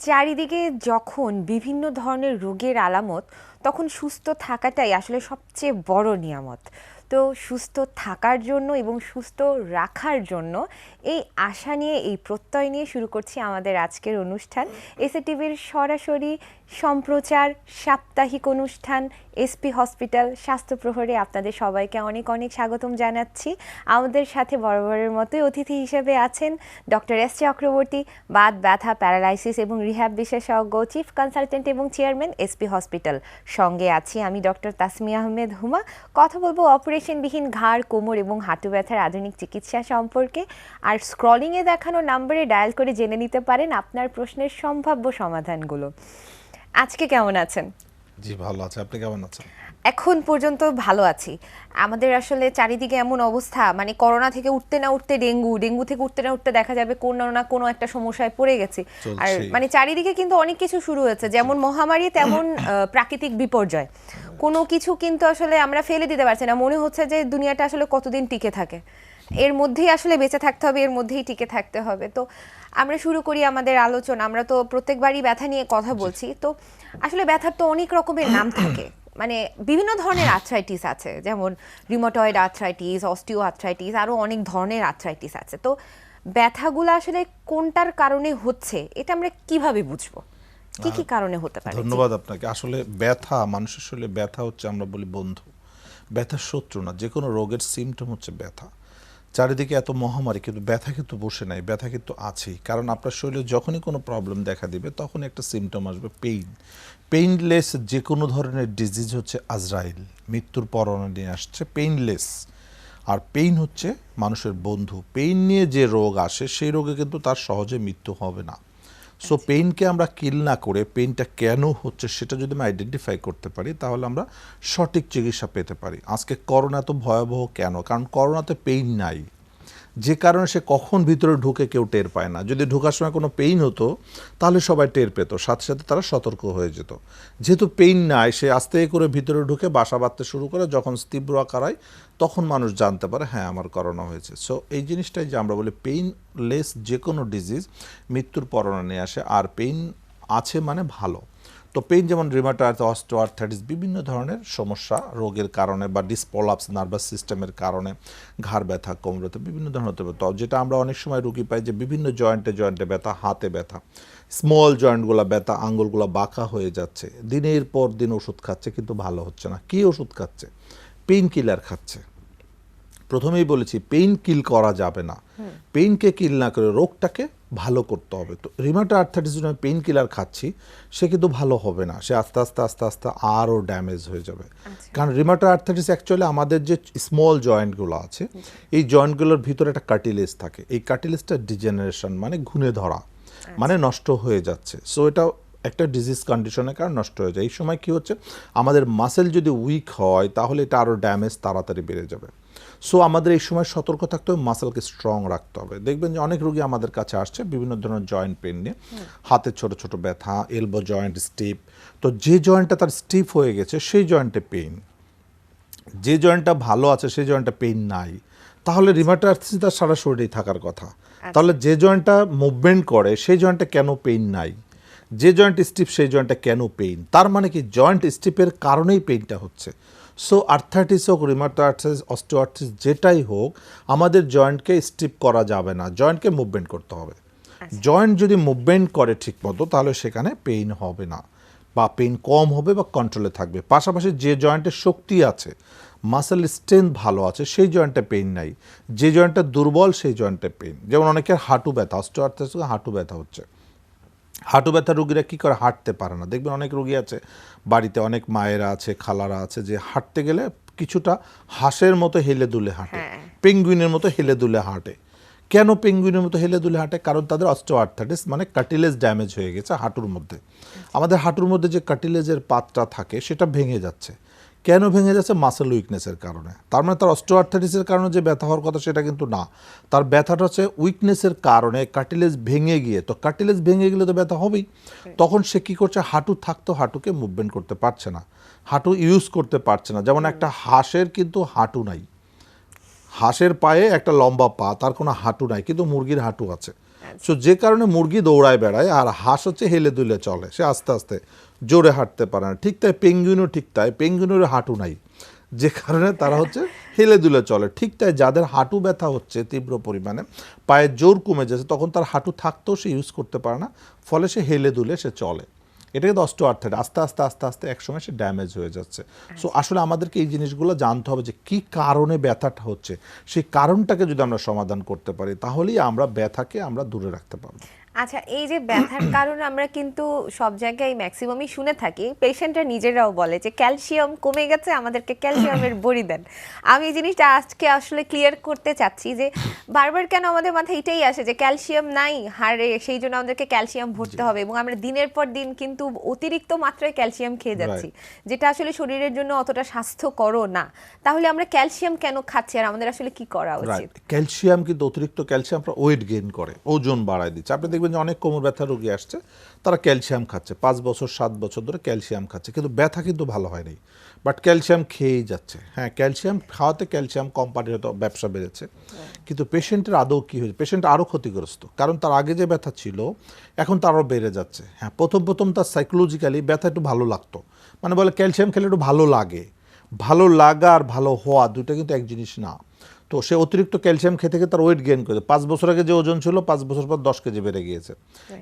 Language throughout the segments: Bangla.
চারিদিকে যখন বিভিন্ন ধরনের রোগের আলামত, তখন সুস্থ থাকাটাই আসলে সবচেয়ে বড় নিয়ামত। তো সুস্থ থাকার জন্য এবং সুস্থ রাখার জন্য এই আশা নিয়ে, এই প্রত্যয় নিয়ে শুরু করছি আমাদের আজকের অনুষ্ঠান। এসএ টিভির সরাসরি সম্প্রচার সাপ্তাহিক অনুষ্ঠান এসপি হসপিটাল স্বাস্থ্য প্রহরে আপনাদের সবাইকে অনেক অনেক স্বাগতম জানাচ্ছি। আমাদের সাথে বরাবরের মতোই অতিথি হিসেবে আছেন ডক্টর এস চক্রবর্তী, বাত ব্যথা, প্যারালাইসিস এবং রিহ্যাব বিশেষজ্ঞ, চিফ কনসালটেন্ট এবং চেয়ারম্যান এসপি হসপিটাল। সঙ্গে আছি আমি ডক্টর তাসমিয়া আহমেদ হুমা। কথা বলবো অপারেশনবিহীন ঘাড়, কোমর এবং হাঁটু ব্যথার আধুনিক চিকিৎসা সম্পর্কে। আর স্ক্রলিংয়ে দেখানো নম্বরে ডায়াল করে জেনে নিতে পারেন আপনার প্রশ্নের সম্ভাব্য সমাধানগুলো। আজকে কেমন আছেন? জি ভালো আছে, আপনি কেমন আছেন? এখন পর্যন্ত ভালো আছি। আমাদের আসলে চারিদিকে এমন অবস্থা, মানে করোনা থেকে উঠতে না উঠতে ডেঙ্গু, ডেঙ্গু থেকে উঠতে না উঠতে দেখা যাবে কোনো না কোনো একটা সমস্যায় পড়ে গেছি। আর মানে চারিদিকে কিন্তু অনেক কিছু শুরু হয়েছে, যেমন মহামারী তেমন প্রাকৃতিক বিপর্যয়। কোনো কিছু কিন্তু আসলে আমরা ফেলে দিতে পারছি না। মনে হচ্ছে যে দুনিয়াটা আসলে কতদিন টিকে থাকে, এর মধ্যেই আসলে বেঁচে থাকতে হবে, এর মধ্যেই টিকে থাকতে হবে। তো আমরা শুরু করি আমাদের আলোচনা। আমরা তো প্রত্যেকবারই ব্যথা নিয়ে কথা বলছি। তো আসলে ব্যথার তো অনেক রকমের নাম থাকে, মানে বিভিন্ন ধরনের আর্থ্রাইটিস আছে, যেমন রিউমাটয়েড আর্থ্রাইটিস, অস্টিও আর্থ্রাইটিস, আরও অনেক ধরনের আর্থ্রাইটিস আছে। তো ব্যথাগুলো আসলে কোনটার কারণে হচ্ছে এটা আমরা কিভাবে বুঝবো? কি কি কারণে হতে পারে? ধন্যবাদ আপনাকে। আসলে ব্যথা, মানুষের শরীরে ব্যথা হচ্ছে, আমরা বলি বন্ধু, ব্যথা শত্রু না। যে কোনো রোগের সিমটম হচ্ছে ব্যথা। চারিদিকে এত মহামারী, কিন্তু ব্যথা কিন্তু বসে নাই, ব্যথা কিন্তু আছেই। কারণ আপনার শরীরে যখনই কোনো প্রবলেম দেখা দিবে তখন একটা সিমটম আসবে পেইন। পেইনলেস যে কোনো ধরনের ডিজিজ হচ্ছে আজরাইল, মৃত্যুর পরোয়ানা নিয়ে আসছে। পেইনলেস আর পেইন হচ্ছে মানুষের বন্ধু। পেইন নিয়ে যে রোগ আসে সেই রোগে কিন্তু তার সহজে মৃত্যু হবে না। সো পেইনকে আমরা কিল না করে পেইনটা কেন হচ্ছে সেটা যদি আমরা আইডেন্টিফাই করতে পারি, তাহলে আমরা সঠিক চিকিৎসা পেতে পারি। আজকে করোনা এত ভয়াবহ কেন? কারণ করোনাতে পেইন নাই, যে কারণে সে কখন ভিতরে ঢুকে কেউ টের পায় না। যদি ঢোকার সময় কোনো পেইন হতো তাহলে সবাই টের পেত, সাথে সাথে তারা সতর্ক হয়ে যেত। যেহেতু পেইন নাই, সে আস্তে করে ভিতরে ঢুকে বাসা বাঁধতে শুরু করে। যখন তীব্র আকার হয় তখন মানুষ জানতে পারে হ্যাঁ আমার করোনা হয়েছে। সো এই জিনিসটাই যে আমরা বলি পেইনলেস যে কোনো ডিজিজ মৃত্যুর পরোয়ানা নিয়ে আসে। আর পেইন আছে মানে ভালো। তো পেইন যেমন রিউমাটয়েড, অস্টিওআর্থ্রাইটিস, বিভিন্ন ধরনের সমস্যা রোগের কারণে বা ডিসপোলাপস নার্ভাস সিস্টেমের কারণে ঘাড় ব্যথা, কোমর ব্যথা বিভিন্ন ধরনের হতে পারে। তো যেটা আমরা অনেক সময় রুগী পাই যে বিভিন্ন জয়েন্টে জয়েন্টে ব্যথা, হাতে ব্যথা, স্মল জয়েন্টগুলো ব্যথা, আঙ্গুলগুলো বাঁকা হয়ে যাচ্ছে, দিনের পর দিন ওষুধ খাচ্ছে কিন্তু ভালো হচ্ছে না। কী ওষুধ খাচ্ছে? পেইন কিলার খাচ্ছে। প্রথমেই বলেছি পেইন কিল করা যাবে না, পেইনকে কিল না করে রোগটাকে ভালো করতে হবে। তো রিউমাটয়েড আর্থ্রাইটিস জন্য পেইন কিলার খাচ্ছি, সে কিন্তু ভালো হবে না, সে আস্তে আস্তে আস্তে আস্তে আরও ড্যামেজ হয়ে যাবে। কারণ রিউমাটয়েড আর্থ্রাইটিস অ্যাকচুয়ালি আমাদের যে স্মল জয়েন্টগুলো আছে, এই জয়েন্টগুলোর ভিতরে একটা কার্টিলেজ থাকে। এই কার্টিলেজটা ডিজেনারেশন মানে ঘুনে ধরা, মানে নষ্ট হয়ে যাচ্ছে। সো এটা একটা ডিজিজ কন্ডিশনের কারণে নষ্ট হয়ে যায়। এই সময় কী হচ্ছে, আমাদের মাসেল যদি উইক হয় তাহলে এটা আরও ড্যামেজ তাড়াতাড়ি বেড়ে যাবে। সো আমাদের এই সময় সতর্ক থাকতে হবে, মাসেলকে স্ট্রং রাখতে হবে। দেখবেন যে অনেক রোগী আমাদের কাছে আসছে বিভিন্ন ধরনের জয়েন্ট পেন নিয়ে, হাতের ছোট ছোট ব্যথা, এলবো জয়েন্ট স্টিফ। তো যে জয়েন্টটা তার স্টিফ হয়ে গেছে সেই জয়েন্টে পেইন, যে জয়েন্টটা ভালো আছে সেই জয়েন্টে পেইন নাই, তাহলে রিউমাটয়েড আর্থ্রাইটিস তার সারা শরীরেই থাকার কথা। তাহলে যে জয়েন্টটা মুভমেন্ট করে সেই জয়েন্টে কেন পেইন নাই? যে জয়েন্ট স্টিফ সেই জয়েন্টে কেন পেইন? তার মানে কি জয়েন্ট স্টিফের কারণেই পেইনটা হচ্ছে। সো আর্থ্রাইটিস হোক, রিউমাটয়েড আর্থ্রাইটিস, অস্টিওআর্থ্রাইটিস যেটাই হোক, আমাদের জয়েন্টকে স্টিফ করা যাবে না, জয়েন্টকে মুভমেন্ট করতে হবে। জয়েন্ট যদি মুভমেন্ট করে ঠিকমতো তাহলে সেখানে পেইন হবে না, বা পেইন কম হবে বা কন্ট্রোলে থাকবে। পাশাপাশি যে জয়েন্টের শক্তি আছে, মাসেল স্ট্রেংথ ভালো আছে, সেই জয়েন্টে পেইন নাই। যে জয়েন্টটা দুর্বল সেই জয়েন্টে পেইন। যেমন অনেকের হাঁটু ব্যথা, অস্টিওআর্থ্রাইটিস হাঁটু ব্যথা হচ্ছে। হাঁটু ব্যথা রুগীরা কী করে? হাঁটতে পারে না। দেখবেন অনেক রুগী আছে বাড়িতে, অনেক মায়েরা আছে, খালারা আছে, যে হাঁটতে গেলে কিছুটা হাঁসের মতো হেলে দুলে হাঁটে, পেঙ্গুইনের মতো হেলে দুলে হাঁটে। কেন পেঙ্গুইনের মতো হেলে দুলে হাঁটে? কারণ তাদের অস্টিওআর্থ্রাইটিস মানে কার্টিলেজ ড্যামেজ হয়ে গেছে হাঁটুর মধ্যে। আমাদের হাঁটুর মধ্যে যে কার্টিলেজের পাতটা থাকে সেটা ভেঙে যাচ্ছে। কেন ভেঙে যাচ্ছে? মাসেল উইকনেসের কারণে। তার মানে তার অস্টিওআর্থ্রাইটিসের কারণে যে ব্যথা হওয়ার কথা সেটা কিন্তু না, তার ব্যথাটা হচ্ছে উইকনেসের কারণে কার্টিলেজ ভেঙে গিয়ে। তো কার্টিলেজ ভেঙে গেলে তো ব্যথা হবেই। তখন সে কী করছে? হাঁটু থাকতো, হাঁটুকে মুভমেন্ট করতে পারছে না, হাঁটু ইউজ করতে পারছে না। যেমন একটা হাঁসের কিন্তু হাঁটু নাই, হাঁসের পায়ে একটা লম্বা পা, তার কোনো হাঁটু নাই, কিন্তু মুরগির হাঁটু আছে। সো যে কারণে মুরগি দৌড়ায় বেড়ায় আর হাঁস হচ্ছে হেলে দুলে চলে, সে আস্তে আস্তে জোরে হাঁটতে পারে না। ঠিক তাই পেঙ্গুইনও ঠিক তাই, পেঙ্গুইনের হাঁটু নাই, যে কারণে তারা হচ্ছে হেলে দুলে চলে। ঠিক তাই যাদের হাঁটু ব্যথা হচ্ছে তীব্র পরিমাণে, পায়ের জোর কমে যাচ্ছে, তখন তার হাঁটু থাকতেও সে ইউজ করতে পারে না, ফলে সে হেলে দুলে সে চলে। এটা কিন্তু অস্টিওআর্থ্রাইটিস, আস্তে আস্তে আস্তে আস্তে একসময় সে ড্যামেজ হয়ে যাচ্ছে। সো আসলে আমাদেরকে এই জিনিসগুলো জানতে হবে যে কী কারণে ব্যথাটা হচ্ছে, সেই কারণটাকে যদি আমরা সমাধান করতে পারি তাহলেই আমরা ব্যথাকে আমরা দূরে রাখতে পারবো। আচ্ছা, এই যে ব্যথার কারণ আমরা কিন্তু সব জায়গায় ম্যাক্সিমামই শুনে থাকি, পেশেন্টরা নিজেরাও বলে যে ক্যালসিয়াম কমে গেছে, আমাদেরকে ক্যালসিয়ামের বড়ি দেন। আমি এই জিনিসটা আজকে আসলে ক্লিয়ার করতে চাচ্ছি যে বারবার কেন আমাদের মাথায় এটাই আসে যে ক্যালসিয়াম নাই হাড়ে, সেই জন্য আমাদেরকে ক্যালসিয়াম ভরতে হবে, এবং আমরা দিনের পর দিন কিন্তু অতিরিক্ত মাত্রায় ক্যালসিয়াম খেয়ে যাচ্ছি, যেটা আসলে শরীরের জন্য অতটা স্বাস্থ্যকরও না। তাহলে আমরা ক্যালসিয়াম কেন খাচ্ছি, আর আমাদের আসলে কি করা উচিত? ক্যালসিয়াম কিন্তু অতিরিক্ত ক্যালসিয়াম ওয়েট গেইন করে, ওজন বাড়ায় দিচ্ছে। আপনি দেখবেন যে অনেক কোমর ব্যথা রোগী আসছে, তারা ক্যালসিয়াম খাচ্ছে 5 বছর 7 বছর ধরে ক্যালসিয়াম খাচ্ছে, কিন্তু ব্যথা কিন্তু ভালো হয়নি, বাট ক্যালসিয়াম খেয়েই যাচ্ছে। হ্যাঁ, ক্যালসিয়াম খাওয়াতে ক্যালসিয়াম কোম্পানির হয়তো ব্যবসা বেড়েছে, কিন্তু পেশেন্টের আদৌ কী হয়েছে, পেশেন্ট আরও ক্ষতিগ্রস্ত, কারণ তার আগে যে ব্যথা ছিল এখন তারও বেড়ে যাচ্ছে। হ্যাঁ, প্রথম তার সাইকোলজিক্যালি ব্যথা একটু ভালো লাগতো, মানে বলে ক্যালসিয়াম খেলে একটু ভালো লাগে, ভালো লাগা আর ভালো হওয়া দুটো কিন্তু এক জিনিস না। তো সে অতিরিক্ত ক্যালসিয়াম খেতে খেতে তার ওয়েট গেইন করেছে, 5 বছর আগে যে ওজন ছিল 5 বছর পর 10 কেজি বেড়ে গিয়েছে।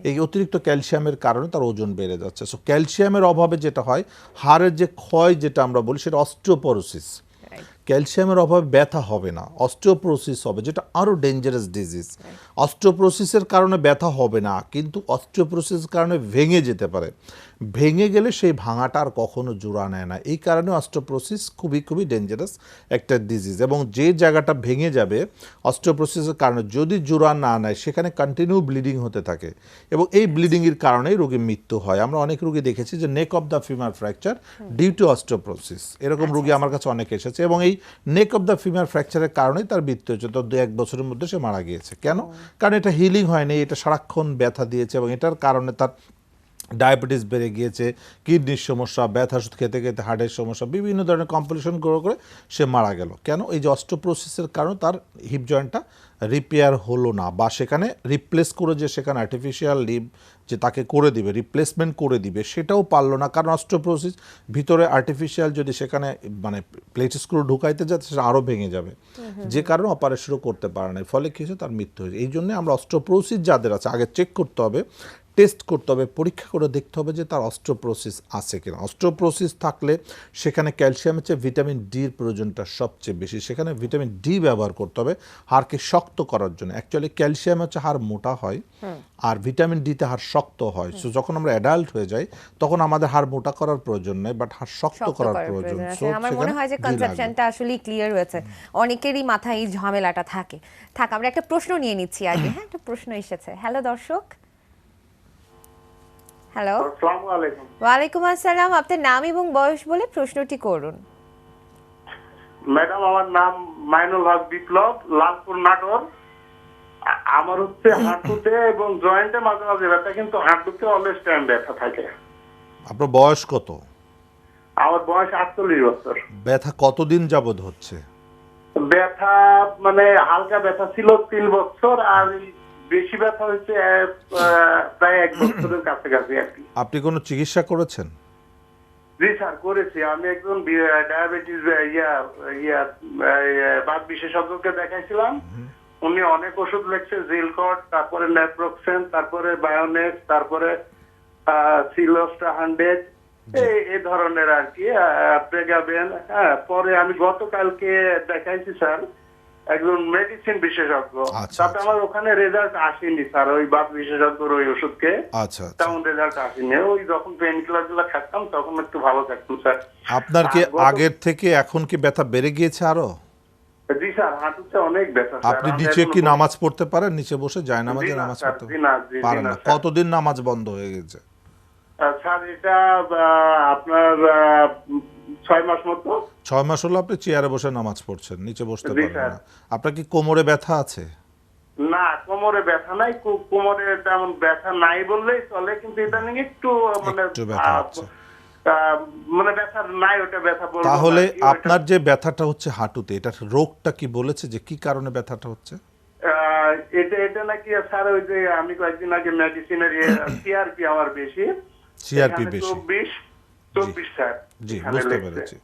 এই অতিরিক্ত ক্যালসিয়ামের কারণে তার ওজন বেড়ে যাচ্ছে। সো ক্যালসিয়ামের অভাবে যেটা হয়, হাড়ের যে ক্ষয় যেটা আমরা বলি সেটা অস্টিওপোরোসিস। ক্যালসিয়ামের অভাবে ব্যথা হবে না, অস্টিওপোরোসিস হবে, যেটা আরও ডেঞ্জারাস ডিজিজ। অস্টিওপোরোসিসের কারণে ব্যথা হবে না, কিন্তু অস্টিওপোরোসিসের কারণে ভেঙে যেতে পারে, ভেঙে গেলে সেই ভাঙাটা আর কখনো জোড়া নেয় না। এই কারণে অস্টিওপোরোসিস খুবই খুবই ডেঞ্জারাস একটা ডিজিজ, এবং যে জায়গাটা ভেঙে যাবে অস্টিওপোরোসিসের কারণে যদি জোড়া না নেয় সেখানে কন্টিনিউ ব্লিডিং হতে থাকে, এবং এই ব্লিডিংয়ের কারণেই রোগীর মৃত্যু হয়। আমরা অনেক রোগী দেখেছি যে neck of the femur fracture due to osteoporosis, এরকম রোগী আমার কাছে অনেক এসেছে, এবং এই নেক অফ দ্য ফিমার ফ্র্যাকচারের কারণেই তার মৃত্যু হয়েছে। তো 2-1 বছরের মধ্যে সে মারা গিয়েছে। কেন? কারণ এটা হিলিং হয়নি, এটা সারাক্ষণ ব্যথা দিয়েছে, এবং এটার কারণে তার ডায়াবেটিস বেড়ে গিয়েছে, কিডনির সমস্যা, ব্যথা ওষুধ খেতে খেতে হার্টের সমস্যা, বিভিন্ন ধরনের কমপ্লিকেশন করে সে মারা গেল। কেন? এই যে অস্টিওপোরোসিসের কারণে তার হিপ জয়েন্টটা রিপেয়ার হলো না, বা সেখানে রিপ্লেস করে যে সেখানে আর্টিফিশিয়াল লিভ যে তাকে করে দিবে, রিপ্লেসমেন্ট করে দিবে, সেটাও পারলো না। কারণ অস্টিওপোরোসিস ভিতরে আর্টিফিশিয়াল যদি সেখানে মানে প্লেট স্ক্রু ঢুকাইতে যাচ্ছে সেটা আরও ভেঙে যাবে, যে কারণে অপারেশনও করতে পারে না, ফলে কী হয়েছে, তার মৃত্যু হয়েছে। এই জন্য আমরা অস্টিওপোরোসিস যাদের আছে আগে চেক করতে হবে, টেস্ট করতে হবে, পরীক্ষা করে দেখতে হবে যে তার অস্টিওপোরোসিস আছে কিনা। অস্টিওপোরোসিস থাকলে সেখানে ক্যালসিয়ামের চেয়ে ভিটামিন ডির প্রয়োজনটা সবচেয়ে বেশি, সেখানে ভিটামিন ডি ব্যবহার করতে হবে হাড়কে শক্ত করার জন্য। অ্যাকচুয়ালি ক্যালসিয়াম হচ্ছে হাড় মোটা হয়, আর ভিটামিন ডিতে হাড় শক্ত হয়। সো যখন আমরা অ্যাডাল্ট হয়ে যাই তখন আমাদের হাড় মোটা করার প্রয়োজন নেই, বাট হাড় শক্ত করার প্রয়োজন। সো আমার মনে হয় যে কনসেপশনটা আসলে ক্লিয়ার হয়েছে, অনেকেরই মাথায় এই ঝামেলাটা থাকে। আমরা একটা প্রশ্ন নিয়ে নিচ্ছি আগে। হ্যাঁ, একটা প্রশ্ন এসেছে। হ্যালো দর্শক। হ্যালো, আসসালামু আলাইকুম। ওয়ালাইকুম আসসালাম। আপনার নাম এবং বয়স বলে প্রশ্নটি করুন। ম্যাডাম, আমার নাম মাইনুল হক বিপ্লব, লালপুর নাটোর। আমার হচ্ছে হাঁটুতে এবং জয়েন্টে মাঝে মাঝে ব্যথা, কিন্তু হাঁটুতে অলওয়েজ টাইম ব্যথা থাকে। আপনার বয়স কত? আমার বয়স 48 বছর। ব্যথা কতদিন যাবত হচ্ছে? ব্যথা মানে হালকা ব্যথা ছিল 3 বছর, আর বেশি ব্যথা হচ্ছে প্রায় 1 বছরের কাছাকাছি আর কি। আপনি কোনো চিকিৎসা করেছেন? জি স্যার, করেছি। আমি একজন ডায়াবেটিস বাত বিশেষজ্ঞকে দেখাইছিলাম। উনি অনেক ওষুধ লিখছে, জিলকট, তারপরে ন্যাপ্রোক্সেন, তারপরে বায়োনেক্স, তারপরে সিলোস্টা 100, এই ধরনের আর কি, প্রেগাবেন। হ্যাঁ, পরে আমি গতকালকে দেখাইছি স্যার একজন মেডিসিন বিশেষজ্ঞ। তাতে আমার ওখানে রেজাল্ট আসেনি স্যার, ওই বাত বিশেষজ্ঞর ওই ওষুধকে তেমন রেজাল্ট আসেনি। ওই যখন পেন কিলার গুলো খাচ্তাম তখন একটু ভালো থাকতাম স্যার। আপনার কি আগের থেকে এখন কি ব্যথা বেড়ে গিয়েছে আরো? জি স্যার, হাঁটুতে অনেক ব্যথা। আপনি নিচে কি নামাজ পড়তে পারেন? নিচে বসে যায় নামাজে নামাজ পড়তে পারেন না? কতদিন নামাজ বন্ধ হয়ে গেছে স্যার? এটা আপনার 6 মাস মতো। 6 মাস হলো আপনি চেয়ারে বসে নামাজ পড়ছেন, নিচে বসতে পারেন না। আপনার কি কোমরে ব্যথা আছে? না, কোমরে ব্যথা নাই, কোমরে তেমন ব্যথা নাই বললেই চলে, কিন্তু এটা নিয়ে একটু মানে ব্যথা হচ্ছে, মানে ব্যথা নাই, ওটা ব্যথা বলবো। তাহলে আপনার যে ব্যথাটা হচ্ছে হাঁটুতে, এটা রোগটা কি বলেছে যে কি কারণে ব্যথাটা হচ্ছে? এটা এটা নাকি স্যার ওই যে আমি কয়েকদিন আগে মেডিসিনের সিআরপি আমার বেশি, সিআরপি এখানে বেশি। 24 স্যার জি, এখানে বুঝতে লেখছে। পেরেছি।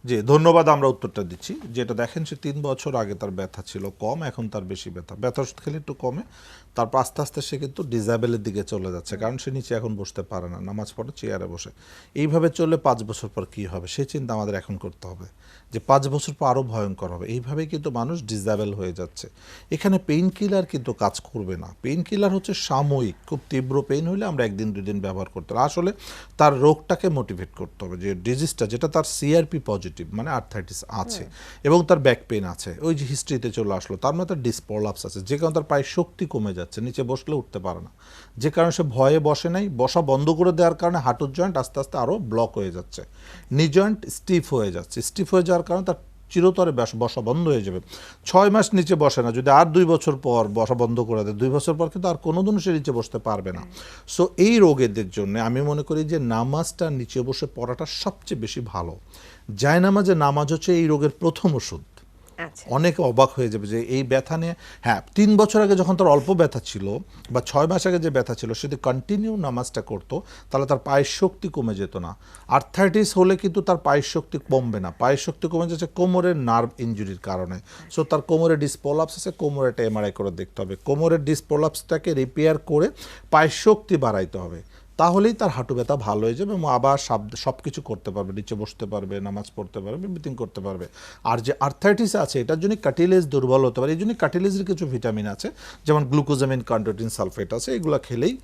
জি, ধন্যবাদ, আমরা উত্তরটা দিচ্ছি। যেটা দেখেন, সে 3 বছর আগে তার ব্যথা ছিল কম, এখন তার বেশি ব্যথা। ব্যথা ওষুধ খেলে একটু কমে, তারপর আস্তে আস্তে সে কিন্তু ডিসেবলের দিকে চলে যাচ্ছে, কারণ সে নিচে এখন বসতে পারে না, নামাজ পড়ে চেয়ারে বসে। এইভাবে চললে 5 বছর পর কী হবে সেই চিন্তা আমাদের এখন করতে হবে, যে 5 বছর পর আরও ভয়ঙ্কর হবে। এইভাবেই কিন্তু মানুষ ডিসেবল হয়ে যাচ্ছে। এখানে পেইন কিলার কিন্তু কাজ করবে না। পেইন কিলার হচ্ছে সাময়িক, খুব তীব্র পেইন হলে আমরা 1 দিন 2 দিন ব্যবহার করতে হবে। আসলে তার রোগটাকে মোটিভেট করতে হবে, যে ডিজিজটা যেটা তার সিআরপি পজিটিভ মানে আর্থাইটিস আছে এবং তার ব্যাক পেইন আছে, ওই যে হিস্ট্রিতে চলে আসলো, তার মানে তার ডিসপ্রলাপস আছে, যে কারণে তার পায়ের শক্তি কমে যাচ্ছে, নিচে বসলে উঠতে পারে না, যে কারণে সে ভয়ে বসে নাই। বসা বন্ধ করে দেওয়ার কারণে হাঁটুর জয়েন্ট আস্তে আস্তে আরও ব্লক হয়ে যাচ্ছে, নি জয়েন্ট স্টিফ হয়ে যাচ্ছে। স্টিফ হয়ে যাওয়ার কারণে তার চিরতরে বসা বন্ধ হয়ে যাবে। 6 মাস নিচে বসে না, যদি আর 2 বছর পর বসা বন্ধ করে দেয়, 2 বছর পর কিন্তু আর কোনোদিনও সে নিচে বসতে পারবে না। সো এই রোগীদের জন্য আমি মনে করি যে নামাজটা নিচে বসে পড়াটা সবচেয়ে বেশি ভালো। জায়নামাজে নামাজ হচ্ছে এই রোগের প্রথম ওষুধ। আচ্ছা, অনেকে অবাক হয়ে যাবে যে এই ব্যথা নিয়ে, হ্যাঁ 3 বছর আগে যখন তার অল্প ব্যথা ছিল বা 6 মাস আগে যে ব্যথা ছিল, সে যদি কন্টিনিউ নামাজটা করতো তাহলে তার পায়ের শক্তি কমে যেত না। আর্থাইটিস হলে কিন্তু তার পায়ের শক্তি কমবে না, পায়ের শক্তি কমে যাচ্ছে কোমরের নার্ভ ইনজুরির কারণে। সো তার কোমরে ডিসপ্রলাপস আছে, কোমরে একটা এমআরআই করে দেখতে হবে, কোমরের ডিসপ্রলাপসটাকে রিপেয়ার করে পায়ের শক্তি বাড়াইতে হবে, তাহলেই তার হাঁটু ব্যথা ভালো হয়ে যাবে এবং আবার সব কিছু করতে পারবে, নিচে বসতে পারবে, নামাজ পড়তে পারবে, এভরিথিং করতে পারবে। আর যে আর্থাইটিস আছে এটার জন্য কার্টিলেজ দুর্বল হতে পারে, এই জন্য কার্টিলেজের কিছু ভিটামিন আছে, যেমন গ্লুকোজামিন, কন্ড্রোটিন সালফেট আছে, এগুলো খেলেই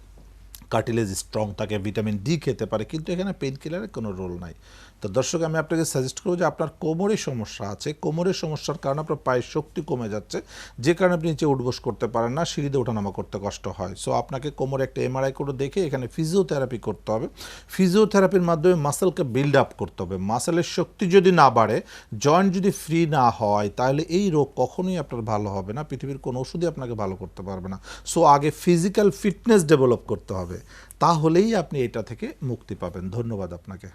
কার্টিলেজ স্ট্রং থাকে। ভিটামিন ডি খেতে পারে, কিন্তু এখানে পেইন কিলারের কোনো রোল নাই। তো দর্শক, আমি আপনাকে সাজেস্ট করবো যে আপনার কোমরে সমস্যা আছে, কোমরের সমস্যার কারণে আপনার পায়ের শক্তি কমে যাচ্ছে, যে কারণে আপনি নিচে উঠবস করতে পারেন না, সিঁড়িতে ওঠানামা করতে কষ্ট হয়। সো আপনাকে কোমরে একটা এমআরআই করে দেখে এখানে ফিজিওথেরাপি করতে হবে। ফিজিওথেরাপির মাধ্যমে মাসেলকে বিল্ড আপ করতে হবে। মাসেলের শক্তি যদি না বাড়ে, জয়েন্ট যদি ফ্রি না হয়, তাহলে এই রোগ কখনোই আপনার ভালো হবে না, পৃথিবীর কোনো ওষুধই আপনাকে ভালো করতে পারবে না। সো আগে ফিজিক্যাল ফিটনেস ডেভেলপ করতে হবে, তাহলেই আপনি এটা থেকে মুক্তি পাবেন। ধন্যবাদ আপনাকে।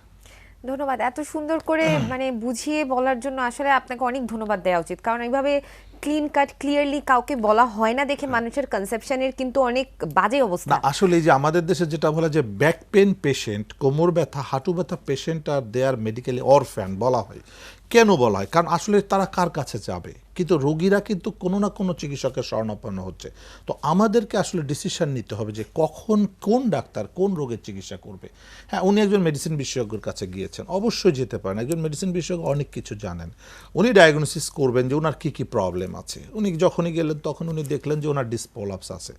ধন্যবাদ। এত সুন্দর করে মানে বুঝিয়ে বলার জন্য আসলে আপনাকে অনেক ধন্যবাদ দেওয়া উচিত, কারণ এইভাবে ক্লিন কাট ক্লিয়ারলি কাউকে বলা হয় না দেখে মানুষের কনসেপশনের কিন্তু অনেক বাজে অবস্থা। না, আসলে এই যে আমাদের দেশে যেটা বলা যে ব্যাক পেন পেশেন্ট, কোমর ব্যথা, হাঁটু ব্যথা পেশেন্ট আর দে আর মেডিকেলি অরফ্যান বলা হয়। কেন বলা হয়? কারণ আসলে তারা কার কাছে যাবে? কিন্তু রোগীরা কিন্তু কোনো না কোনো চিকিৎসকের শরণাপন্ন হচ্ছে। তো আমাদেরকে আসলে ডিসিশন নিতে হবে যে কখন কোন ডাক্তার কোন রোগের চিকিৎসা করবে। হ্যাঁ, উনি একজন মেডিসিন বিশেষজ্ঞের কাছে গিয়েছেন, অবশ্যই যেতে পারেন। একজন মেডিসিন বিশেষজ্ঞ অনেক কিছু জানেন, উনি ডায়াগনোসিস করবেন যে ওনার কী কী প্রবলেম আছে। উনি যখনই গেলেন তখন উনি দেখলেন যে ওনার ডিসপ্রলাপস আছে,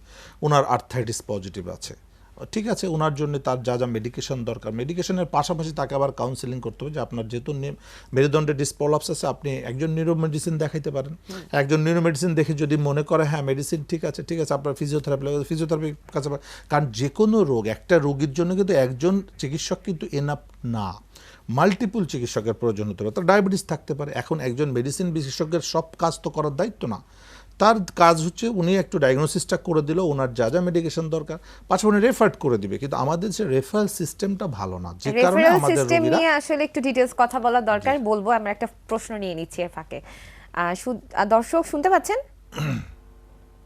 ওনার আর্থাইটিস পজিটিভ আছে, ঠিক আছে, ওনার জন্য তার যা যা মেডিকেশন দরকার, মেডিকেশনের পাশাপাশি তাকে আবার কাউন্সেলিং করতে হবে যে আপনার যেহেতু মেরুদণ্ডে ডিসপ্রলাপস আছে, আপনি একজন নিউরো মেডিসিন দেখাইতে পারেন। একজন নিউরো মেডিসিন দেখে যদি মনে করে হ্যাঁ মেডিসিন ঠিক আছে, ঠিক আছে, আপনার ফিজিওথেরাপি লাগবে, ফিজিওথেরাপির কাছে। কারণ যে কোনো রোগ, একটা রোগীর জন্য কিন্তু একজন চিকিৎসক কিন্তু এনাফ না, মাল্টিপল চিকিৎসকের প্রয়োজন হতে পারে। তার ডায়াবেটিস থাকতে পারে, এখন একজন মেডিসিন বিশেষজ্ঞের সব কাজ তো করার দায়িত্ব না, তার কাজ হচ্ছে উনি একটু ডায়াগনোসিসটা করে দিল, ওনার যা যা মেডিকেশন দরকার, পাশাপাশি উনি রেফার করে দিবে। কিন্তু আমাদের যে রেফারেল সিস্টেমটা ভালো না, যে কারণে রেফারেল আমাদের সিস্টেম রোগীরা। নিয়ে আসলে একটু ডিটেইলস কথা বলা দরকার, বলবো। আমরা একটা প্রশ্ন নিয়ে নিচ্ছি এর ফাঁকে। দর্শক শুনতে পাচ্ছেন?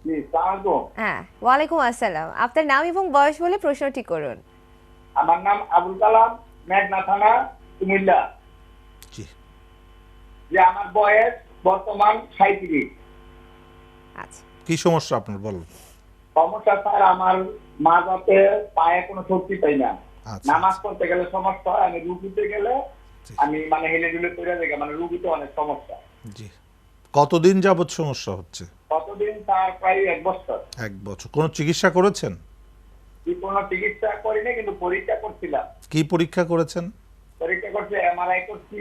জি, সালামালাইকুম। হ্যাঁ, ওয়ালাইকুম আসসালাম। আপনার নাম এবং বয়স বলে প্রশ্নটি করুন। আমার নাম আবুল কালাম, মেঘনা থানা, কুমিল্লা। জি, যে আমার বয়স বর্তমান 37। আচ্ছা, কি সমস্যা আপনার বলুন। সমস্যা স্যার, আমার মাঝাতে পায়ে কোনো শক্তি পাই না। আচ্ছা, নামাজ পড়তে গেলে সমস্যা হয়, আমি রুকুতে গেলে আমি মানে হেলে দুলে পড়ে যাই, মানে রুকুতে অনেক সমস্যা। জি, কতদিন যাবত সমস্যা হচ্ছে? কতদিন স্যার? প্রায় 1 বছর। 1 বছর। কোনো চিকিৎসা করেছেন? কি কোনো চিকিৎসা করিনি, কিন্তু পরীক্ষা করছিলাম। কি পরীক্ষা করেছেন? পরীক্ষা করছি, এমআরআই করছি।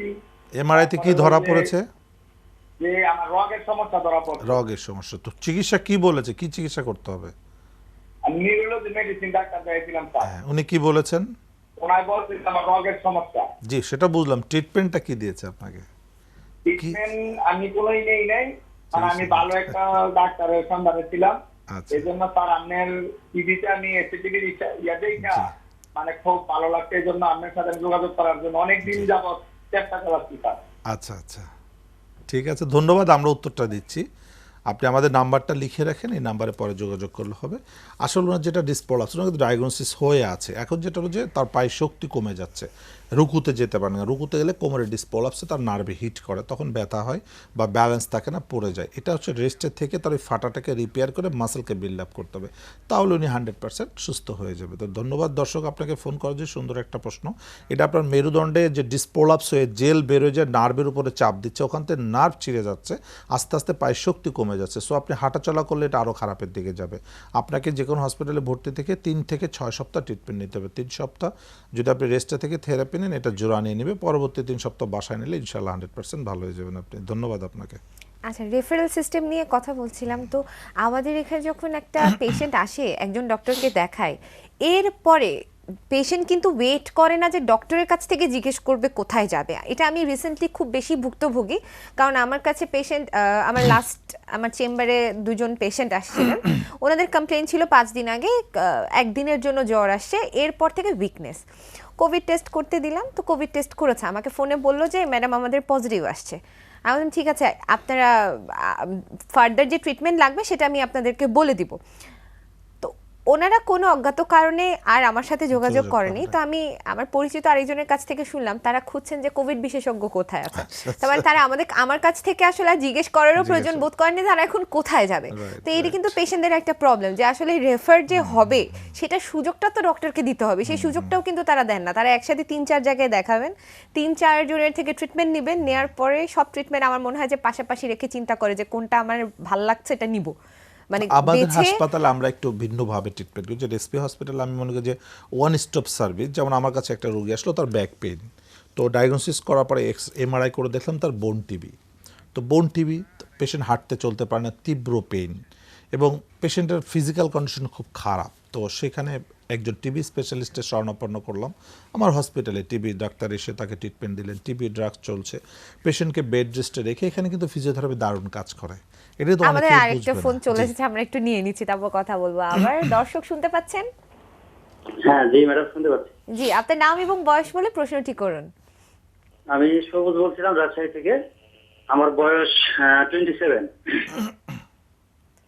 এমআরআইতে কি ধরা পড়েছে? যে আমার রগের সমস্যা ধরা পড়ছে। রগের সমস্যা। তো চিকিৎসা কি বলেছে, কি চিকিৎসা করতে হবে? আমি নিউরোলজি মেডিসিন ডাক্তার দেখাইছিলাম স্যার। হ্যাঁ, উনি কি বলেছেন? ওনায় বলছিল আমার রগের সমস্যা। জি, সেটা বুঝলাম। ট্রিটমেন্টটা কি দিয়েছে আপনাকে? ট্রিটমেন্ট আমি কোনোই নেই নাই, মানে আমি ভালো একটা ডাক্তারের সন্ধানে ছিলাম। আচ্ছা, এই জন্য স্যার আপনার টিভিতে আমি এসিটিভির ইয়া দেই না, মানে খুব ভালো লাগছে। এই জন্য আপনার সাথে যোগাযোগ করার জন্য অনেকদিন যাবত চেষ্টা চালাচ্ছি স্যার। আচ্ছা, আচ্ছা, ঠিক আছে, ধন্যবাদ। আমরা উত্তরটা দিচ্ছি। আপনি আমাদের নাম্বারটা লিখে রাখেন, এই নাম্বারে পরে যোগাযোগ করলে হবে। আসলে ওনার যেটা ডিসপ্রলাপস, ওনার কিন্তু ডায়াগনোসিস হয়ে আছে, এখন যেটা হলো যে তার পায়ের শক্তি কমে যাচ্ছে, রুকুতে যেতে পারে না, রুকুতে গেলে কোমরে ডিসপ্রলাপসে তার নার্ভে হিট করে, তখন ব্যথা হয় বা ব্যালেন্স থাকে না, পড়ে যায়। এটা হচ্ছে রেস্টের থেকে তার ওই ফাটাটাকে রিপেয়ার করে মাসেলকে বিল্ড আপ করতে হবে, তাহলে উনি 100% সুস্থ হয়ে যাবে। তো ধন্যবাদ দর্শক আপনাকে ফোন করার যে সুন্দর একটা প্রশ্ন। এটা আপনার মেরুদণ্ডে যে ডিসপ্রলাপস হয়ে জেল বেরোয় যে নার্ভের উপরে চাপ দিচ্ছে, ওখান থেকে নার্ভ ছিঁড়ে যাচ্ছে, আস্তে আস্তে পায়ের শক্তি কমে যাচ্ছে। সো আপনি হাঁটাচলা করলে এটা আরও খারাপের দিকে যাবে। আপনাকে যে কোনো হসপিটালে ভর্তি থেকে 3 থেকে 6 সপ্তাহ ট্রিটমেন্ট নিতে হবে। 3 সপ্তাহ যদি আপনি রেস্টে থেকে থেরাপি নেন, এটা জোড়া নিয়ে নেবে, পরবর্তী 3 সপ্তাহ বাসায় নিলে ইনশাল্লাহ 100% ভালো হয়ে যাবেন আপনি। ধন্যবাদ আপনাকে। আচ্ছা, রেফারেল সিস্টেম নিয়ে কথা বলছিলাম। তো আমাদের এখানে যখন একটা পেশেন্ট আসে একজন ডক্টরকে দেখায়, এরপরে পেশেন্ট কিন্তু ওয়েট করে না যে ডক্টরের কাছ থেকে জিজ্ঞেস করবে কোথায় যাবে। এটা আমি রিসেন্টলি খুব বেশি ভুক্তভোগী, কারণ আমার কাছে পেশেন্ট, আমার চেম্বারে 2 জন পেশেন্ট আসছিলেন, ওনাদের কমপ্লেন ছিল 5 দিন আগে একদিনের জন্য জ্বর আসছে, এরপর থেকে উইকনেস। কোভিড টেস্ট করতে দিলাম, তো কোভিড টেস্ট করেছে, আমাকে ফোনে বললো যে ম্যাডাম আমাদের পজিটিভ আসছে। আমি বললাম ঠিক আছে, আপনারা ফার্দার যে ট্রিটমেন্ট লাগবে সেটা আমি আপনাদেরকে বলে দিব। তো ওনারা কোনো অজ্ঞাত কারণে আর আমার সাথে যোগাযোগ করেনি। তো আমি আমার পরিচিত আরেকজনের কাছ থেকে শুনলাম তারা খুঁজছেন যে কোভিড বিশেষজ্ঞ কোথায় আছে। তার মানে তারা আমার কাছ থেকে আসলে আর জিজ্ঞেস করারও প্রয়োজন বোধ করেনি তারা এখন কোথায় যাবে। তো এটা কিন্তু পেশেন্টদের একটা প্রবলেম যে আসলে রেফার যে হবে সেটা সুযোগটা তো ডক্টরকে দিতে হবে, সেই সুযোগটাও কিন্তু তারা দেন না। তারা একসাথে 3-4 জায়গায় দেখাবেন, 3-4 জনের থেকে ট্রিটমেন্ট নেবেন, নেওয়ার পরে সব ট্রিটমেন্ট আমার মনে হয় যে পাশাপাশি রেখে চিন্তা করে যে কোনটা আমার ভাল লাগছে এটা নিব। মানে আমাদের হাসপাতালে আমরা একটু ভিন্নভাবে ট্রিটমেন্ট করি। যে এসপি হসপিটালে আমি মনে করি যে ওয়ান স্টপ সার্ভিস, যেমন আমার কাছে একটা রোগী আসলো, তার ব্যাক পেইন, তো ডায়াগনোসিস করার পরে এমআরআই করে দেখলাম তার বোন টিবি। তো বোন টিবি, পেশেন্ট হাঁটতে চলতে পারে না, তীব্র পেইন, এবং পেশেন্টের ফিজিক্যাল কন্ডিশন খুব খারাপ। তো সেখানে একজন টিবি স্পেশালিস্টের শরণাপন্ন করলাম আমার হসপিটালে। টিবি ডাক্তার এসে তাকে ট্রিটমেন্ট দিলেন, টিবি ড্রাগস চলছে, পেশেন্টকে বেড রেস্টে রেখে। এখানে কিন্তু ফিজিওথেরাপি দারুণ কাজ করে। এটা তো আমাদের অনেকেই আরেকটা বুঝবে ফোন না। চলে জি। এসেছে, আমরা একটু নিয়ে নিচ্ছি, তারপর কথা বলবো আবার। দর্শক শুনতে পাচ্ছেন? হ্যাঁ জি ম্যাডাম, শুনতে পাচ্ছি। জি, আপনার নাম এবং বয়স বলে প্রশ্নটি করুন। আমি সবুজ বলছিলাম, রাজশাহী থেকে। আমার বয়স 27।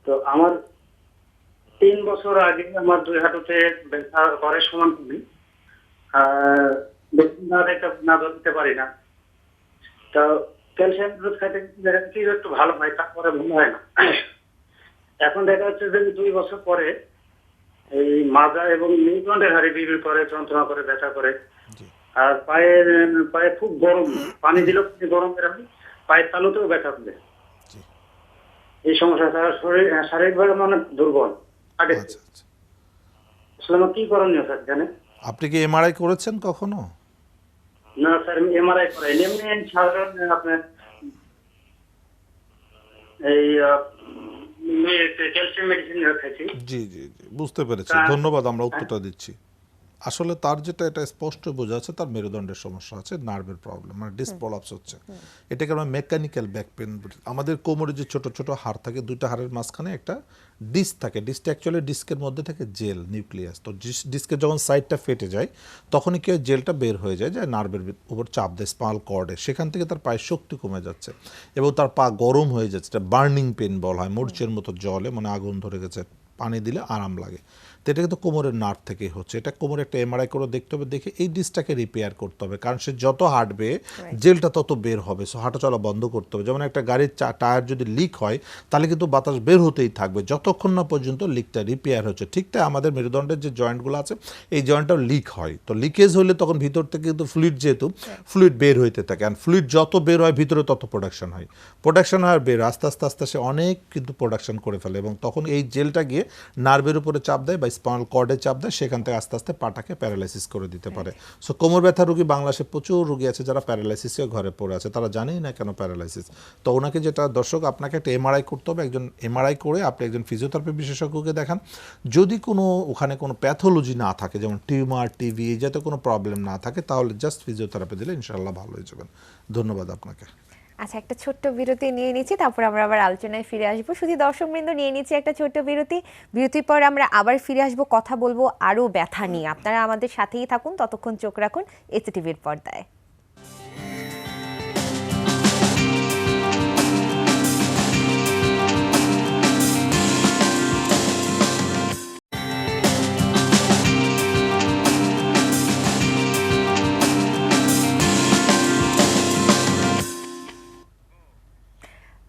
তো আমার 3 বছর আগে আমার 2 হাঁটুতে ব্যথা করে সমান করি, না ধরতে পারি না। তো ক্যালসিয়াম ওষুধ খাইতে কি একটু ভালো হয়, তারপরে ভালো হয় না। এখন দেখা যাচ্ছে যে 2 বছর পরে এই মাজা এবং মেরুদণ্ডের হাড়ে বিড়বিড় করে, যন্ত্রণা করে, ব্যথা করে। জি। আর পায়ে খুব গরম, পানি দিলেও গরম বের হয়, পায়ের তালুতেও ব্যথা করে। জি। এই সমস্যা শারীরিকভাবে অনেক দুর্বল। আগে আচ্ছা আচ্ছা। আসলে আমার কি করণীয় স্যার জানেন? আপনি কি এমআরআই করেছেন কখনো? না স্যার, এমআরআই করাই এমনি সাধারণ আপনার এই ক্যালসিয়াম মেডিসিন খাইছি। জি জি জি, বুঝতে পেরেছি। ধন্যবাদ, আমরা উত্তরটা দিচ্ছি। আসলে তার যেটা এটা স্পষ্ট বোঝা যাচ্ছে তার মেরুদণ্ডের সমস্যা আছে, নার্ভের প্রবলেম, মানে ডিসপ্রলাপস হচ্ছে। এটাকে আমরা মেকানিক্যাল ব্যাক পেন বলি। আমাদের কোমরে যে ছোট ছোট হাড় থাকে, 2টা হাড়ের মাঝখানে একটা ডিস্ক থাকে, ডিস্কটা অ্যাকচুয়ালি ডিস্কের মধ্যে থাকে জেল, নিউক্লিয়াস। তো ডিস্কের যখন সাইডটা ফেটে যায় তখনই কি হয়, জেলটা বের হয়ে যায়, নার্ভের উপর চাপ দেয়, স্পাইনাল কর্ডে, সেখান থেকে তার পায়ের শক্তি কমে যাচ্ছে এবং তার পা গরম হয়ে যাচ্ছে। এটা বার্নিং পেন বলা হয়, মরচের মতো জলে, মানে আগুন ধরে গেছে, পানি দিলে আরাম লাগে। তো এটা কিন্তু কোমরের নার্ভ থেকেই হচ্ছে। এটা কোমরে একটা এমআরআই করে দেখতে হবে, দেখে এই ডিস্কটাকে রিপেয়ার করতে হবে, কারণ সে যত হাঁটবে জেলটা তত বের হবে। সো হাঁটা চলা বন্ধ করতে হবে। যেমন একটা গাড়ির টায়ার যদি লিক হয় তাহলে কিন্তু বাতাস বের হতেই থাকবে যতক্ষণ না পর্যন্ত লিকটা রিপেয়ার হচ্ছে। ঠিক তাই আমাদের মেরুদণ্ডের যে জয়েন্টগুলো আছে এই জয়েন্টটাও লিক হয়। তো লিকেজ হলে তখন ভিতর থেকে কিন্তু ফ্লুইড, যেহেতু ফ্লুইড বের হইতে থাকে, আর ফ্লুইড যত বের হয় ভিতরে তত প্রোডাকশন হয়, প্রোডাকশন হয় আর বের, আস্তে আস্তে আস্তে সে অনেক কিন্তু প্রোডাকশন করে ফেলে, এবং তখন এই জেলটা গিয়ে নার্ভের উপরে চাপ দেয় বা স্পাইনাল কর্ডে চাপ দেয়, সেখান থেকে আস্তে আস্তে পাটাকে প্যারালাইসিস করে দিতে পারে। সো কোমর ব্যথা রোগী বাংলাদেশে প্রচুর রোগী আছে যারা প্যারালাইসিসে ঘরে পড়ে আছে, তারা জানেই না কেন প্যারালাইসিস। তো ওনাকে যেটা দর্শক, আপনাকে একটা এমআরআই করতে হবে। একজন এমআরআই করে আপনি একজন ফিজিওথেরাপি বিশেষজ্ঞকে দেখান। যদি কোনো ওখানে কোনো প্যাথোলজি না থাকে, যেমন টিউমার, টিভি, যাতে কোনো প্রবলেম না থাকে, তাহলে জাস্ট ফিজিওথেরাপি দিলে ইনশাআল্লাহ ভালো হয়ে যাবেন। ধন্যবাদ আপনাকে। আচ্ছা, একটা ছোট্ট বিরতি নিয়ে নিচ্ছি, তারপর আমরা আবার আলোচনায় ফিরে আসবো। শুধু দর্শকবৃন্দ, নিয়ে নিচ্ছি একটা ছোট্ট বিরতি। বিরতির পর আমরা আবার ফিরে আসবো, কথা বলবো আরও ব্যথা নিয়ে। আপনারা আমাদের সাথেই থাকুন, ততক্ষণ চোখ রাখুন এসিটিভির পর্দায়।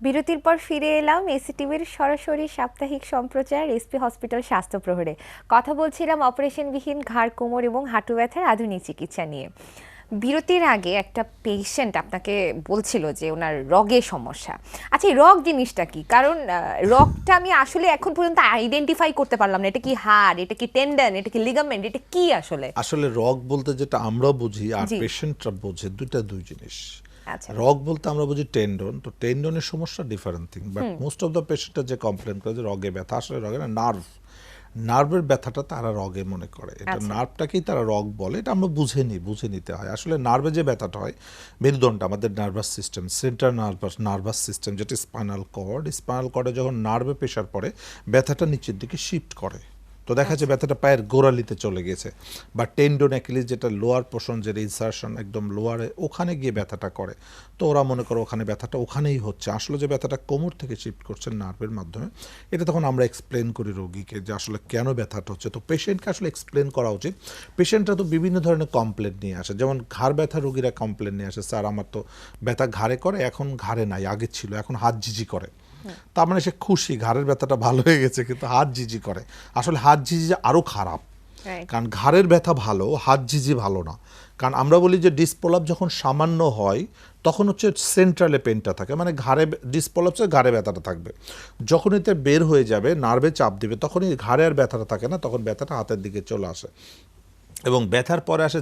বিরতির পর ফিরে এলাম এসিটিভির সরাসরি সাপ্তাহিক সম্প্রচার এসপি হসপিটাল স্বাস্থ্য প্রহরে। কথা বলছিলাম অপারেশনবিহীন ঘাড়, কোমর এবং হাঁটু ব্যথার আধুনিক চিকিৎসা নিয়ে। বিরতির আগে একটা পেশেন্ট আপনাকে বলছিল যে ওনার রগের সমস্যা। আচ্ছা, এই রগ জিনিসটা কি? কারণ রগটা আমি আসলে এখন পর্যন্ত আইডেন্টিফাই করতে পারলাম না। এটা কি হাড়, এটা কি টেন্ডন, এটা কি লিগামেন্ট, এটা কি আসলে? আসলে রগ বলতে যেটা আমরা বুঝি আর জি। পেশেন্টরা বোঝে দুই জিনিস। আচ্ছা। রগ বলতে আমরা বুঝি টেন্ডন, তো টেন্ডনের সমস্যা different thing, but most of the পেশেন্টরা যে কমপ্লেন করে যে রগে ব্যথা, আসলে রগে না, নার্ভের ব্যথাটা তারা রগে মনে করে। এটা আচ্ছা। নার্ভটাকেই তারা রগ বলে, এটা আমরা বুঝে নিতে হয়। আসলে নার্ভে যে ব্যথাটা হয়, মেরুদণ্ড আমাদের nervous system, central nervous system যেটা স্পাইনাল কর্ডে যখন নার্ভে প্রেশার পড়ে ব্যথাটা নিচের দিকে শিফট করে। তো দেখা যাচ্ছে ব্যথাটা পায়ের গোড়ালিতে চলে গেছে, বা টেন্ডন অ্যাকিলিস যেটা লোয়ার পোর্শন, যেটা ইনসার্শন একদম লোয়ারে, ওখানে গিয়ে ব্যথাটা করে। তো ওরা মনে করো ওখানে ব্যথাটা ওখানেই হচ্ছে, আসলে যে ব্যথাটা কোমর থেকে শিফট করছে নার্ভের মাধ্যমে। এটা তখন আমরা এক্সপ্লেন করি রোগীকে যে আসলে কেন ব্যথাটা হচ্ছে। তো পেশেন্টকে আসলে এক্সপ্লেন করা উচিত। পেশেন্টরা তো বিভিন্ন ধরনের কমপ্লেন নিয়ে আসে, যেমন ঘাড় ব্যথা রোগীরা কমপ্লেন নিয়ে আসে, স্যার আমার তো ব্যথা ঘাড়ে করে, এখন ঘাড়ে নাই, আগে ছিল, এখন হাত ঝিঝি করে। তার মানে সে খুশি ঘাড়ের ব্যথাটা ভালো হয়ে গেছে, কিন্তু হাত ঝিঝি করে। আসলে হাত ঝিঝি আরও খারাপ, কারণ ঘাড়ের ব্যথা ভালো, হাত ঝিঝি ভালো না। কারণ আমরা বলি যে ডিসপ্রলাপ যখন সামান্য হয় তখন হচ্ছে সেন্ট্রালে পেনটা থাকে, মানে ঘাড়ে ডিসপ্রলাপসে ঘাড়ে ব্যথাটা থাকবে। যখন এতে বের হয়ে যাবে, নার্ভে চাপ দিবে, তখনই ঘাড়ে আর ব্যথাটা থাকে না, তখন ব্যথাটা হাতের দিকে চলে আসে। এবং ব্যথার পরে আসে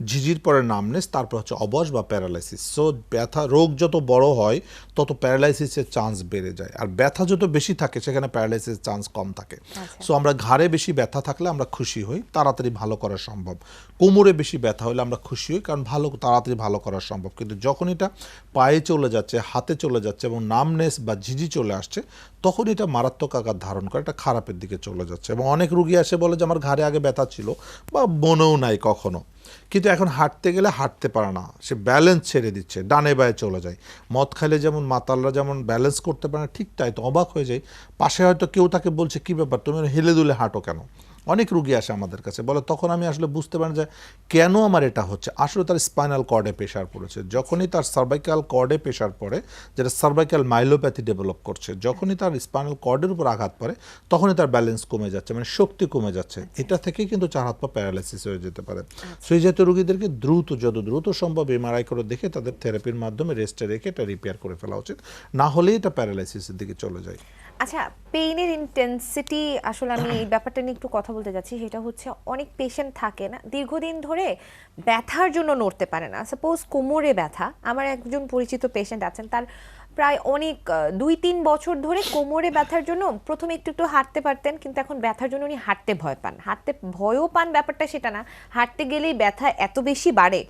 ঝিঝির পরে নামনেস, তারপর হচ্ছে অবশ বা প্যারালাইসিস। সো ব্যথা রোগ যত বড় হয় তত প্যারালাইসিসের চান্স বেড়ে যায়, আর ব্যথা যত বেশি থাকে সেখানে প্যারালাইসিসের চান্স কম থাকে। সো আমরা ঘাড়ে বেশি ব্যথা থাকলে আমরা খুশি হই, তাড়াতাড়ি ভালো করা সম্ভব। কোমরে বেশি ব্যথা হলে আমরা খুশি হই, কারণ তাড়াতাড়ি ভালো করা সম্ভব। কিন্তু যখন এটা পায়ে চলে যাচ্ছে, হাতে চলে যাচ্ছে এবং নামনেস বা ঝিঝি চলে আসছে, তখন এটা মারাত্মক আকার ধারণ করে, এটা খারাপের দিকে চলে যাচ্ছে। এবং অনেক রুগী আসে বলে যে আমার ঘাড়ে আগে ব্যথা ছিল, বা মনেও নাই কখনো, কিন্তু এখন হাঁটতে গেলে হাঁটতে পারে না, সে ব্যালেন্স ছেড়ে দিচ্ছে, ডানে বায়ে চলে যায়। মদ খাইলে যেমন মাতালরা যেমন ব্যালেন্স করতে পারে না, ঠিক তাই তো অবাক হয়ে যায়। পাশে হয়তো কেউ তাকে বলছে কী ব্যাপার, তুমি হেলে দুলে হাঁটো কেন? অনেক রুগী আসে আমাদের কাছে, বলে তখন আমি আসলে বুঝতে পারি যে কেন আমার এটা হচ্ছে। আসলে তার স্পাইনাল কর্ডে প্রেশার পড়েছে। যখনই তার সার্ভাইকাল কর্ডে প্রেশার পড়ে, যেটা সার্ভাইকাল মাইলোপ্যাথি ডেভেলপ করছে, যখনই তার স্পাইনাল কর্ডের উপর আঘাত পড়ে, তখনই তার ব্যালেন্স কমে যাচ্ছে, মানে শক্তি কমে যাচ্ছে। এটা থেকেই কিন্তু চার হাত পা প্যারালাইসিস হয়ে যেতে পারে। সেই জাতীয় রোগীদেরকে যত দ্রুত সম্ভব এমআরআই করে দেখে তাদের থেরাপির মাধ্যমে রেস্টে রেখে এটা রিপেয়ার করে ফেলা উচিত, না হলে এটা প্যারালাইসিসের দিকে চলে যায়। আচ্ছা, পেইনের ইন্টেন্সিটি, আসলে আমি এই ব্যাপারটা নিয়ে একটু কথা বলতে যাচ্ছি। সেটা হচ্ছে অনেক পেশেন্ট থাকে না দীর্ঘদিন ধরে ব্যথার জন্য নড়তে পারে না। সাপোজ কোমরে ব্যথা, আমার একজন পরিচিত পেশেন্ট আছেন, তার প্রায় অনেক 2-3 বছর ধরে কোমরে ব্যথার জন্য প্রথমে একটু হাঁটতে পারতেন, কিন্তু এখন ব্যথার জন্য উনি হাঁটতে ভয় পান। হাঁটতে ভয়ও পান ব্যাপারটা সেটা না, হাঁটতে গেলেই ব্যথা এত বেশি বাড়ে,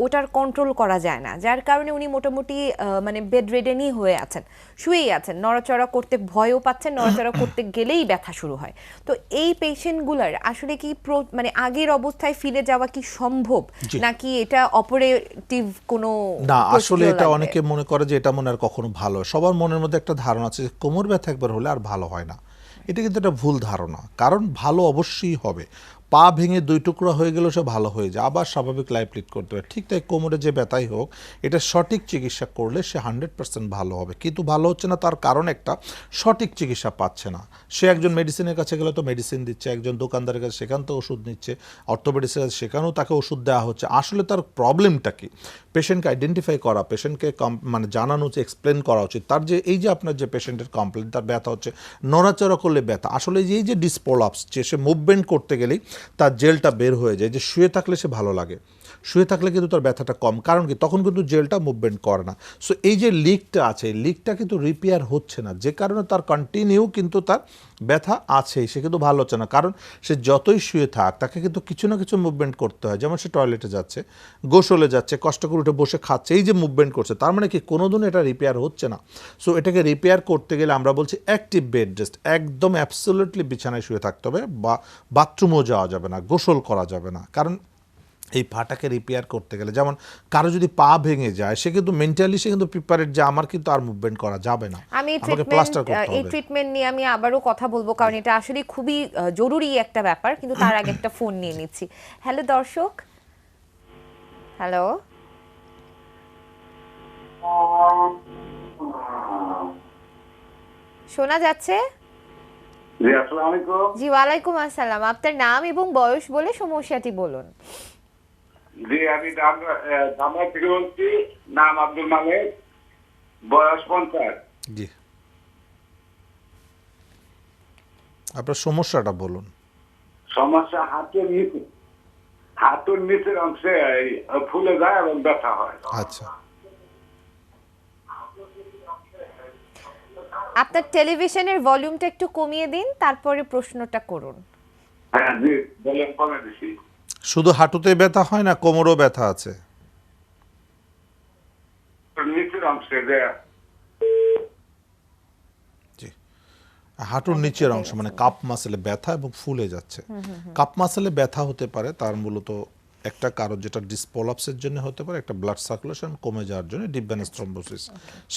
ওটার কন্ট্রোল করা যায় না, যার কারণে উনি মোটামুটি মানে বেড রেডেনই হয়ে আছেন, শুয়েই আছেন, নড়াচড়া করতে ভয়ও পাচ্ছেন, নড়াচড়া করতে গেলেই ব্যথা শুরু হয়। তো এই পেশেন্টগুলোর আসলে কি মানে আগের অবস্থায় ফিরে যাওয়া কি সম্ভব, নাকি এটা অপারেটিভ কোনো না? আসলে এটা অনেকে মনে করে যে এটা মনে আর কখনো ভালো, সবার মনের মধ্যে একটা ধারণা আছে যে কোমর ব্যথা একবার হলে আর ভালো হয় না। এটা কিন্তু একটা ভুল ধারণা, কারণ ভালো অবশ্যই হবে। পা ভেঙে 2 টুকরা হয়ে গেলেও সে ভালো হয়ে যায়, আবার স্বাভাবিক লাইফ লিড করতে পারে। ঠিক তাই কোমরে যে ব্যথাই হোক, এটা সঠিক চিকিৎসা করলে সে 100% ভালো হবে। কিন্তু ভালো হচ্ছে না তার কারণ একটা, সঠিক চিকিৎসা পাচ্ছে না। সে একজন মেডিসিনের কাছে গেলে তো মেডিসিন দিচ্ছে, একজন দোকানদারের কাছে সেখান থেকে ওষুধ নিচ্ছে, অর্থোপেডিক্সের কাছে সেখানেও তাকে ওষুধ দেওয়া হচ্ছে। আসলে তার প্রবলেমটা কি, পেশেন্টকে আইডেন্টিফাই করা, পেশেন্টকে মানে জানানো উচিত, এক্সপ্লেন করা উচিত তার যে এই যে আপনার যে পেশেন্টের কমপ্লেন, তার ব্যথা হচ্ছে নড়াচড়া করলে ব্যথা, আসলে এই যে ডিসপ্রলাপস, যে সে মুভমেন্ট করতে গেলেই তার জেলটা বের হয়ে যায়, যে শুয়ে থাকলে সে ভালো লাগে, শুয়ে থাকলে কিন্তু তার ব্যথাটা কম, কারণ কি তখন কিন্তু জেলটা মুভমেন্ট করে না। সো এই যে লিকটা আছে, এই লিকটা কিন্তু রিপেয়ার হচ্ছে না, যে কারণে তার কন্টিনিউ কিন্তু তার ব্যথা আছেই, সে কিন্তু ভালো হচ্ছে না। কারণ সে যতই শুয়ে থাক, তাকে কিন্তু কিছু না কিছু মুভমেন্ট করতে হয়। যেমন সে টয়লেটে যাচ্ছে, গোসলে যাচ্ছে, কষ্ট করে উঠে বসে খাচ্ছে, এই যে মুভমেন্ট করছে, তার মানে কি কোনোদিন এটা রিপেয়ার হচ্ছে না। সো এটাকে রিপেয়ার করতে গেলে আমরা বলছি অ্যাক্টিভ বেড রেস্ট, একদম অ্যাবসলিউটলি বিছানায় শুয়ে থাকতে হবে, বা বাথরুমও যাওয়া যাবে না, গোসল করা যাবে না। কারণ এই পাটাকে রিপেয়ার করতে গেলে, যেমন কারো যদি পা ভেঙে যায়, সে কিন্তু মেন্টালি সে কিন্তু প্রিপারেট যে আমার কিন্তু আর মুভমেন্ট করা যাবে না, আমি আমাকে প্লাস্টার করতে এই হবে। ট্রিটমেন্ট নিয়ে আমি আবারও কথা বলবো, কারণ এটা আসলে খুবই জরুরি একটা ব্যাপার। কিন্তু তার আগে একটা ফোন নিয়ে নিচ্ছি। হ্যালো দর্শক, হ্যালো। শোনা যাচ্ছে? জি আসসালামু আলাইকুম। জি, ওয়ালাইকুম আসসালাম। আপনার নাম এবং বয়স বলে সমস্যাটি বলুন। জি আমি ধামরাই থেকে বলছি, নাম আব্দুল মালিক, বয়স 50। জি, আপনার সমস্যাটা বলুন। সমস্যা হাঁটুর নিচের অংশে ফুলে যায় এবং ব্যথা হয়। আচ্ছা, আপনার টেলিভিশনের ভলিউমটা একটু কমিয়ে দিন, তারপরে প্রশ্নটা করুন। হ্যাঁ জি, বলেন, কমে দিছি। শুধু হাঁটুতে ব্যথা হয় না, কোমরও ব্যথা আছে? নিচের অংশে যে জি, হাঁটুর নিচের অংশ মানে কাপ মাসেলে ব্যথা এবং ফুলে যাচ্ছে। কাপ মাসেলে ব্যথা হতে পারে, তার মূলত একটা কারণ যেটা ডিসপোলাপসের জন্য হতে পারে, একটা ব্লাড সার্কুলেশন কমে যাওয়ার জন্য ডিপ ভেনাস থ্রম্বোসিস,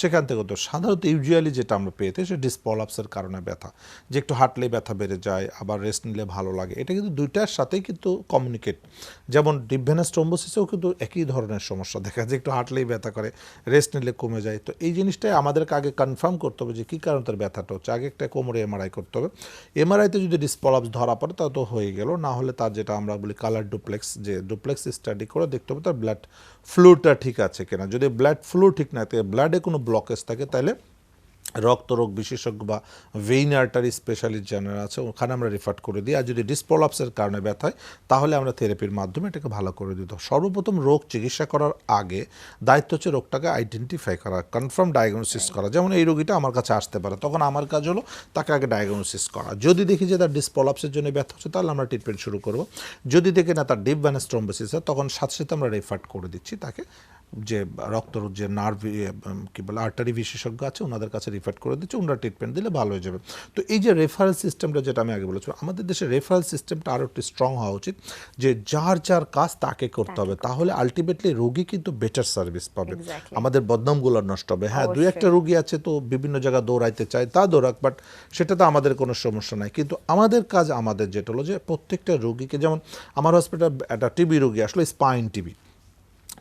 সেখান থেকে হতো। সাধারণত ইউজুয়ালি যেটা আমরা পেয়ে থাকি, সে ডিসপোলাপসের কারণে ব্যথা, যে একটু হাঁটলেই ব্যথা বেড়ে যায়, আবার রেস্ট নিলে ভালো লাগে। এটা কিন্তু দুইটার সাথেই কিন্তু কমিউনিকেট। যেমন ডিপ ভেনাস থ্রম্বোসিসেও কিন্তু একই ধরনের সমস্যা দেখা যায়, একটু হাঁটলেই ব্যথা করে, রেস্ট নিলে কমে যায়। তো এই জিনিসটাই আমাদেরকে আগে কনফার্ম করতে হবে যে কী কারণে তার ব্যথাটা হচ্ছে। আগে একটা কোমরে এমআরআই করতে হবে। এমআরআইতে যদি ডিসপোলাপস ধরা পড়ে তা তো হয়ে গেল, না হলে তার যেটা আমরা বলি কালার ডুপ্লেক্স, যে ডুপ্লেক্স স্টাডি করে দেখতে হবে তার ব্লাড ফ্লুটা ঠিক আছে কিনা। যদি ব্লাড ফ্লু ঠিক না থাকে, ব্লাডে কোনো ব্লকেজ থাকে, তাহলে রক্তরোগ বিশেষজ্ঞ বা ভেইন আর্টারি স্পেশালিস্ট যারা আছে ওখানে আমরা রেফার করে দিই। আর যদি ডিসপোলাপসের কারণে ব্যথা হয়, তাহলে আমরা থেরাপির মাধ্যমে এটাকে ভালো করে দিতে হবে। সর্বপ্রথম রোগ চিকিৎসা করার আগে দায়িত্ব হচ্ছে রোগটাকে আইডেন্টিফাই করা, কনফার্ম ডায়াগনোসিস করা। যেমন এই রোগীটা আমার কাছে আসতে পারে, তখন আমার কাজ হলো তাকে আগে ডায়াগনোসিস করা। যদি দেখি যে তার ডিসপোলাপসের জন্য ব্যথা হচ্ছে, তাহলে আমরা ট্রিটমেন্ট শুরু করব। যদি দেখি না তার ডিপ ভেনাস থ্রম্বোসিস হয়, তখন সাথে সাথে আমরা রেফার করে দিচ্ছি তাকে, যে রক্তরোগ যে নার্ভ কী বলে আর্টারি বিশেষজ্ঞ আছে ওনাদের কাছে রেফার করে দিচ্ছে, ওনারা ট্রিটমেন্ট দিলে ভালো হয়ে যাবে। তো এই যে রেফারেল সিস্টেমটা, যেটা আমি আগে বলেছিলাম, আমাদের দেশে রেফারেল সিস্টেমটা আরও একটু স্ট্রং হওয়া উচিত, যে যার যার কাজ তাকে করতে হবে, তাহলে আলটিমেটলি রোগী কিন্তু বেটার সার্ভিস পাবে, Exactly. আমাদের বদনামগুলো নষ্ট হবে। হ্যাঁ, দুই একটা অবশ্যই। রোগী আছে তো বিভিন্ন জায়গায় দৌড়াইতে চায়, তা দৌড়াক, বাট সেটা তো আমাদের কোনো সমস্যা নাই। কিন্তু আমাদের কাজ, আমাদের যেটা হলো যে প্রত্যেকটা রোগীকে, যেমন আমার হসপিটাল একটা টিবি রোগী আসলে, স্পাইন টিবি,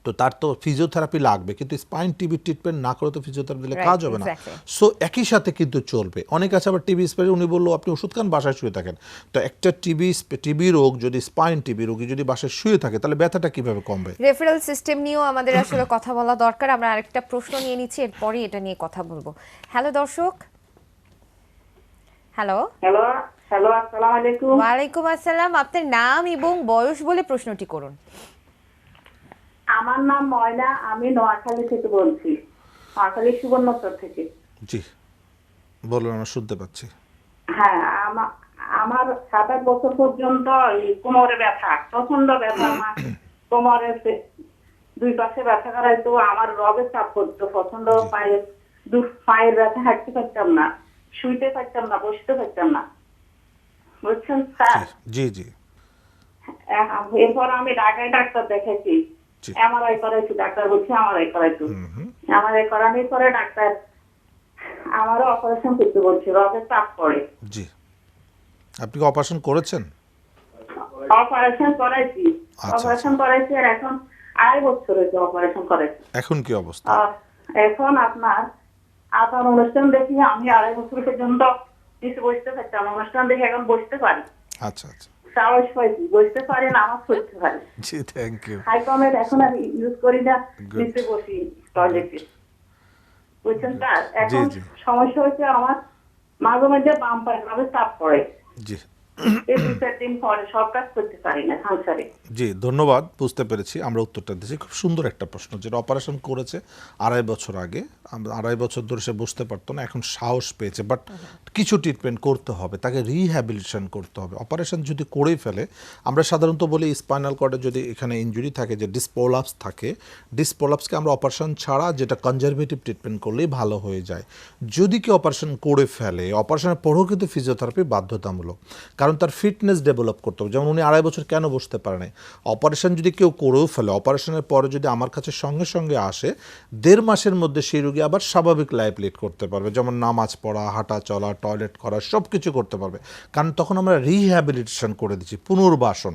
তো তার তো ফিজিওথেরাপি লাগবে, কিন্তু স্পাইন টিবি ট্রিটমেন্ট না করে তো ফিজিওথেরাপি দিলে Right, কাজ হবে না। exactly. সো একই সাথে কিন্তু চলবে। অনেক আছে আবার টিবি স্প্রে, উনি বললো আপনি ওষুধ খান, বাসায় শুয়ে থাকেন। তো একটা টিবি রোগ যদি, স্পাইন টিবি রোগী যদি বাসায় শুয়ে থাকে, তাহলে ব্যথাটা কিভাবে কমবে? রেফারেল সিস্টেম নিয়েও আমাদের আসলে কথা বলা দরকার। আমরা আরেকটা প্রশ্ন নিয়ে নিচ্ছি, এরপরে এটা নিয়ে কথা বলবো। হ্যালো দর্শক। হ্যালো, হ্যালো হ্যালো আসসালামু আলাইকুম। ওয়ালাইকুম আসসালাম। আপনার নাম এবং বয়স বলে প্রশ্নটি করুন। আমার নাম ময়না, আমি নোয়াখালী থেকে বলছি, নোয়াখালী সুবর্ণচর থেকে। জি বলুন, আমরা শুনতে পাচ্ছি। হ্যাঁ, আমার 7-8 বছর পর্যন্ত এই কোমরে ব্যথা, প্রচন্ড ব্যথা। আমার কোমরের দুই পাশে ব্যথা করাইতো, আমার রগের চাপ করতো প্রচন্ড। পায়ের ব্যথা, হাঁটতে পারতাম না, শুইতে পারতাম না, বসতে পারতাম না, বুঝছেন স্যার। জি জি এরপর আমি ঢাকায় ডাক্তার দেখাইছি, জি। এমআরআই করাইছি, ডাক্তার বলছে এমআরআই করাইতো। এমআরআই করানোর পরে ডাক্তার আমারও অপারেশন করতে বলছে, রগের চাপ পড়ে। জি, আপনি কি অপারেশন করেছেন? অপারেশন করাইছি, আচ্ছা, অপারেশন করাইছি, আর এখন 2.5 বছর হয়েছে অপারেশন করাইছি। এখন কি অবস্থা? এখন আপনার অনুষ্ঠান দেখি আমি 2.5 বছর পর্যন্ত নিচে বসতে পারতাম, অনুষ্ঠান দেখে এখন বসতে পারি, আচ্ছা আচ্ছা, সাহস পাইছি, বসতে পারি, নামাজ পড়তে পারি। জি, থ্যাংক ইউ। হাইকমেট এখন আমি ইউজ করি না, Good. নিচে বসি টয়লেটে, বুঝছেন স্যার। এখন জি। সমস্যা হচ্ছে আমার মাঝে মাঝে বাম পায়ে ভাবে চাপ পড়ে, জি এই 2-4 দিন পরে সব কাজ করতে পারি না সংসারে। জি, ধন্যবাদ, বুঝতে পেরেছি। আমরা উত্তরটা দিচ্ছি। খুব সুন্দর একটা প্রশ্ন, যেটা অপারেশন করেছে 2.5 বছর আগে। 2.5 বছর ধরে সে বুঝতে পারতো না, এখন সাহস পেয়েছে, বাট কিছু ট্রিটমেন্ট করতে হবে, তাকে রিহ্যাবিলিটেশন করতে হবে। অপারেশন যদি করেই ফেলে, আমরা সাধারণত বলি স্পাইনাল কর্ডে যদি এখানে ইনজুরি থাকে, যে ডিসপোলাপস থাকে, ডিসপোলাপসকে আমরা অপারেশন ছাড়া যেটা কনজারভেটিভ ট্রিটমেন্ট করলেই ভালো হয়ে যায়। যদি কেউ অপারেশন করে ফেলে, অপারেশনের পরেও কিন্তু ফিজিওথেরাপি বাধ্যতামূলক, কারণ তার ফিটনেস ডেভেলপ করতে হবে। যেমন উনি 2.5 বছর কেন বসতে পারে নাই? অপারেশন যদি কেউ করেও ফেলে, অপারেশনের পরে যদি আমার কাছে সঙ্গে সঙ্গে আসে, 1.5 মাসের মধ্যে সেই রোগী আবার স্বাভাবিক লাইফ লিড করতে পারবে, যেমন নামাজ পড়া, হাঁটা চলা, টয়লেট করা, সব কিছু করতে পারবে, কারণ তখন আমরা রিহ্যাবিলিটেশন করে দিচ্ছি, পুনর্বাসন।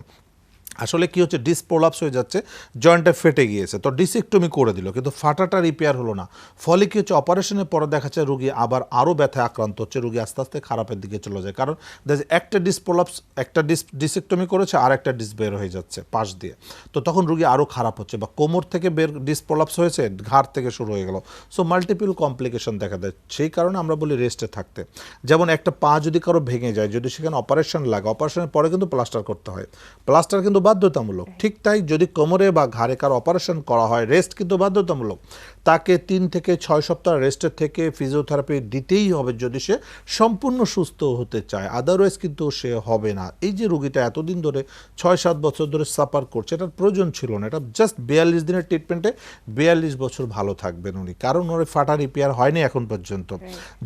আসলে কি হচ্ছে, ডিস্ক প্রোলাপস হয়ে যাচ্ছে, জয়েন্টটা ফেটে গিয়েছে, তো ডিসেক্টমি করে দিল, কিন্তু ফাটাটা রিপেয়ার হলো না। ফলে কি হচ্ছে, অপারেশনের পরে দেখা যাচ্ছে রুগী আবার আরও ব্যথায় আক্রান্ত হচ্ছে, রুগী আস্তে আস্তে খারাপের দিকে চলে যায়। কারণ একটা ডিস্ক প্রোলাপস, একটা ডিসেক্টমি করেছে, আর একটা ডিস্ক বের হয়ে যাচ্ছে পাশ দিয়ে, তো তখন রুগী আরও খারাপ হচ্ছে, বা কোমর থেকে বের ডিস্ক প্রোলাপস হয়েছে, ঘাড় থেকে শুরু হয়ে গেল। সো মাল্টিপল কমপ্লিকেশন দেখা দেয়। সেই কারণে আমরা বলি রেস্টে থাকতে। যেমন একটা পা যদি কারো ভেঙে যায়, যদি সেখানে অপারেশন লাগে, অপারেশনের পরে কিন্তু প্লাস্টার করতে হয়, প্লাস্টার কিন্তু বাধ্যতামূলক। ঠিক তাই যদি কোমরে বা ঘাড়ে কারো অপারেশন করা হয়, রেস্ট কিন্তু বাধ্যতামূলক। তাকে 3 থেকে 6 সপ্তাহ রেস্টের থেকে ফিজিওথেরাপি দিতেই হবে যদি সে সম্পূর্ণ সুস্থ হতে চায়, আদারওয়াইজ কিন্তু সে হবে না। এই যে রুগীটা এতদিন ধরে 6-7 বছর ধরে সাফার করছে, এটার প্রয়োজন ছিল না। এটা জাস্ট 42 দিনের ট্রিটমেন্টে 42 বছর ভালো থাকবেন উনি, কারণ ওর ফাটা রিপেয়ার হয়নি এখন পর্যন্ত।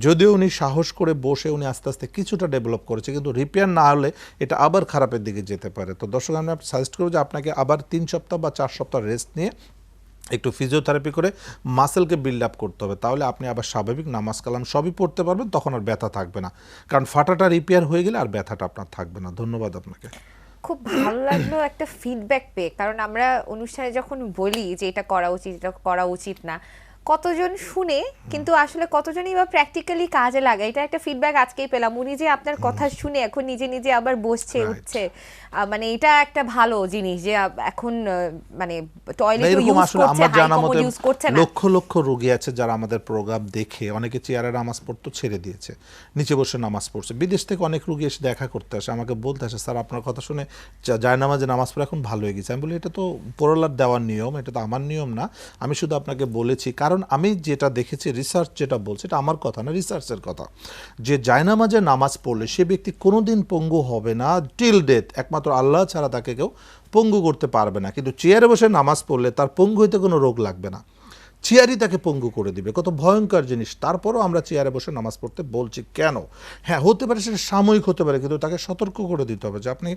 যদিও উনি সাহস করে বসে উনি আস্তে আস্তে কিছুটা ডেভেলপ করেছে, কিন্তু রিপেয়ার না হলে এটা আবার খারাপের দিকে যেতে পারে। তো দর্শক, আমি সাজেস্ট করব যে আপনাকে আবার 3 সপ্তাহ বা 4 সপ্তাহ রেস্ট নিয়ে একটু ফিজিওথেরাপি করে মাসেলকে বিল্ড আপ করতে হবে, তাহলে আপনি আবার স্বাভাবিক নামাজ কালাম সবই পড়তে পারবেন, তখন আর ব্যথা থাকবে না। কারণ ফাটাটা রিপেয়ার হয়ে গেলে আর ব্যথাটা আপনার থাকবে না। ধন্যবাদ আপনাকে। খুব ভালো লাগলো একটা ফিডব্যাক পেয়ে, কারণ আমরা অনুষ্ঠানে যখন বলি যে এটা করা উচিত, এটা করা উচিত না, কতজন শুনে কিন্তু আসলে কতজনই বা প্র্যাকটিক্যালি কাজে লাগে, এটা একটা ফিডব্যাক আজকেই পেলাম। উনি যে আপনার কথা শুনে এখন নিজে নিজে আবার বসছে, উঠছে, মানে এটা একটা ভালো জিনিস যে এখন মানে টয়লেট এরকম ইউজ আসলে করছে, আমার হাই জানা কমোড মতে ইউজ করছে না। লক্ষ লক্ষ রোগী আছে যারা আমাদের প্রোগ্রাম দেখে অনেকে চেয়ারে নামাজ পড়তো ছেড়ে দিয়েছে, নিচে বসে নামাজ পড়ছে। বিদেশ থেকে অনেক রোগী এসে দেখা করতে আসে, আমাকে বলতে আসে, স্যার আপনার কথা শুনে যায় নামাজে নামাজ পড়ে এখন ভালো হয়ে গেছে। আমি বলি এটা তো উপরওয়ালার দেওয়ার নিয়ম, এটা তো আমার নিয়ম না, আমি শুধু আপনাকে বলেছি। কারণ আমি যেটা দেখেছি, রিসার্চ যেটা বলছে, এটা আমার কথা না, রিসার্চের কথা, যে জায়নামাজে নামাজ পড়লে সে ব্যক্তি কোনোদিন পঙ্গু হবে না টিল ডেথ, একমাত্র আল্লাহ ছাড়া তাকে কেউ পঙ্গু করতে পারবে না। কিন্তু চেয়ারে বসে নামাজ পড়লে তার পঙ্গু হইতে কোনো রোগ লাগবে না, চেয়ারই তাকে পঙ্গু করে দিবে। কত ভয়ঙ্কর জিনিস! তারপরও আমরা চেয়ারে বসে নামাজ পড়তে বলছি কেন? হ্যাঁ, হতে পারে সেটা সাময়িক হতে পারে, কিন্তু তাকে সতর্ক করে দিতে হবে যে আপনি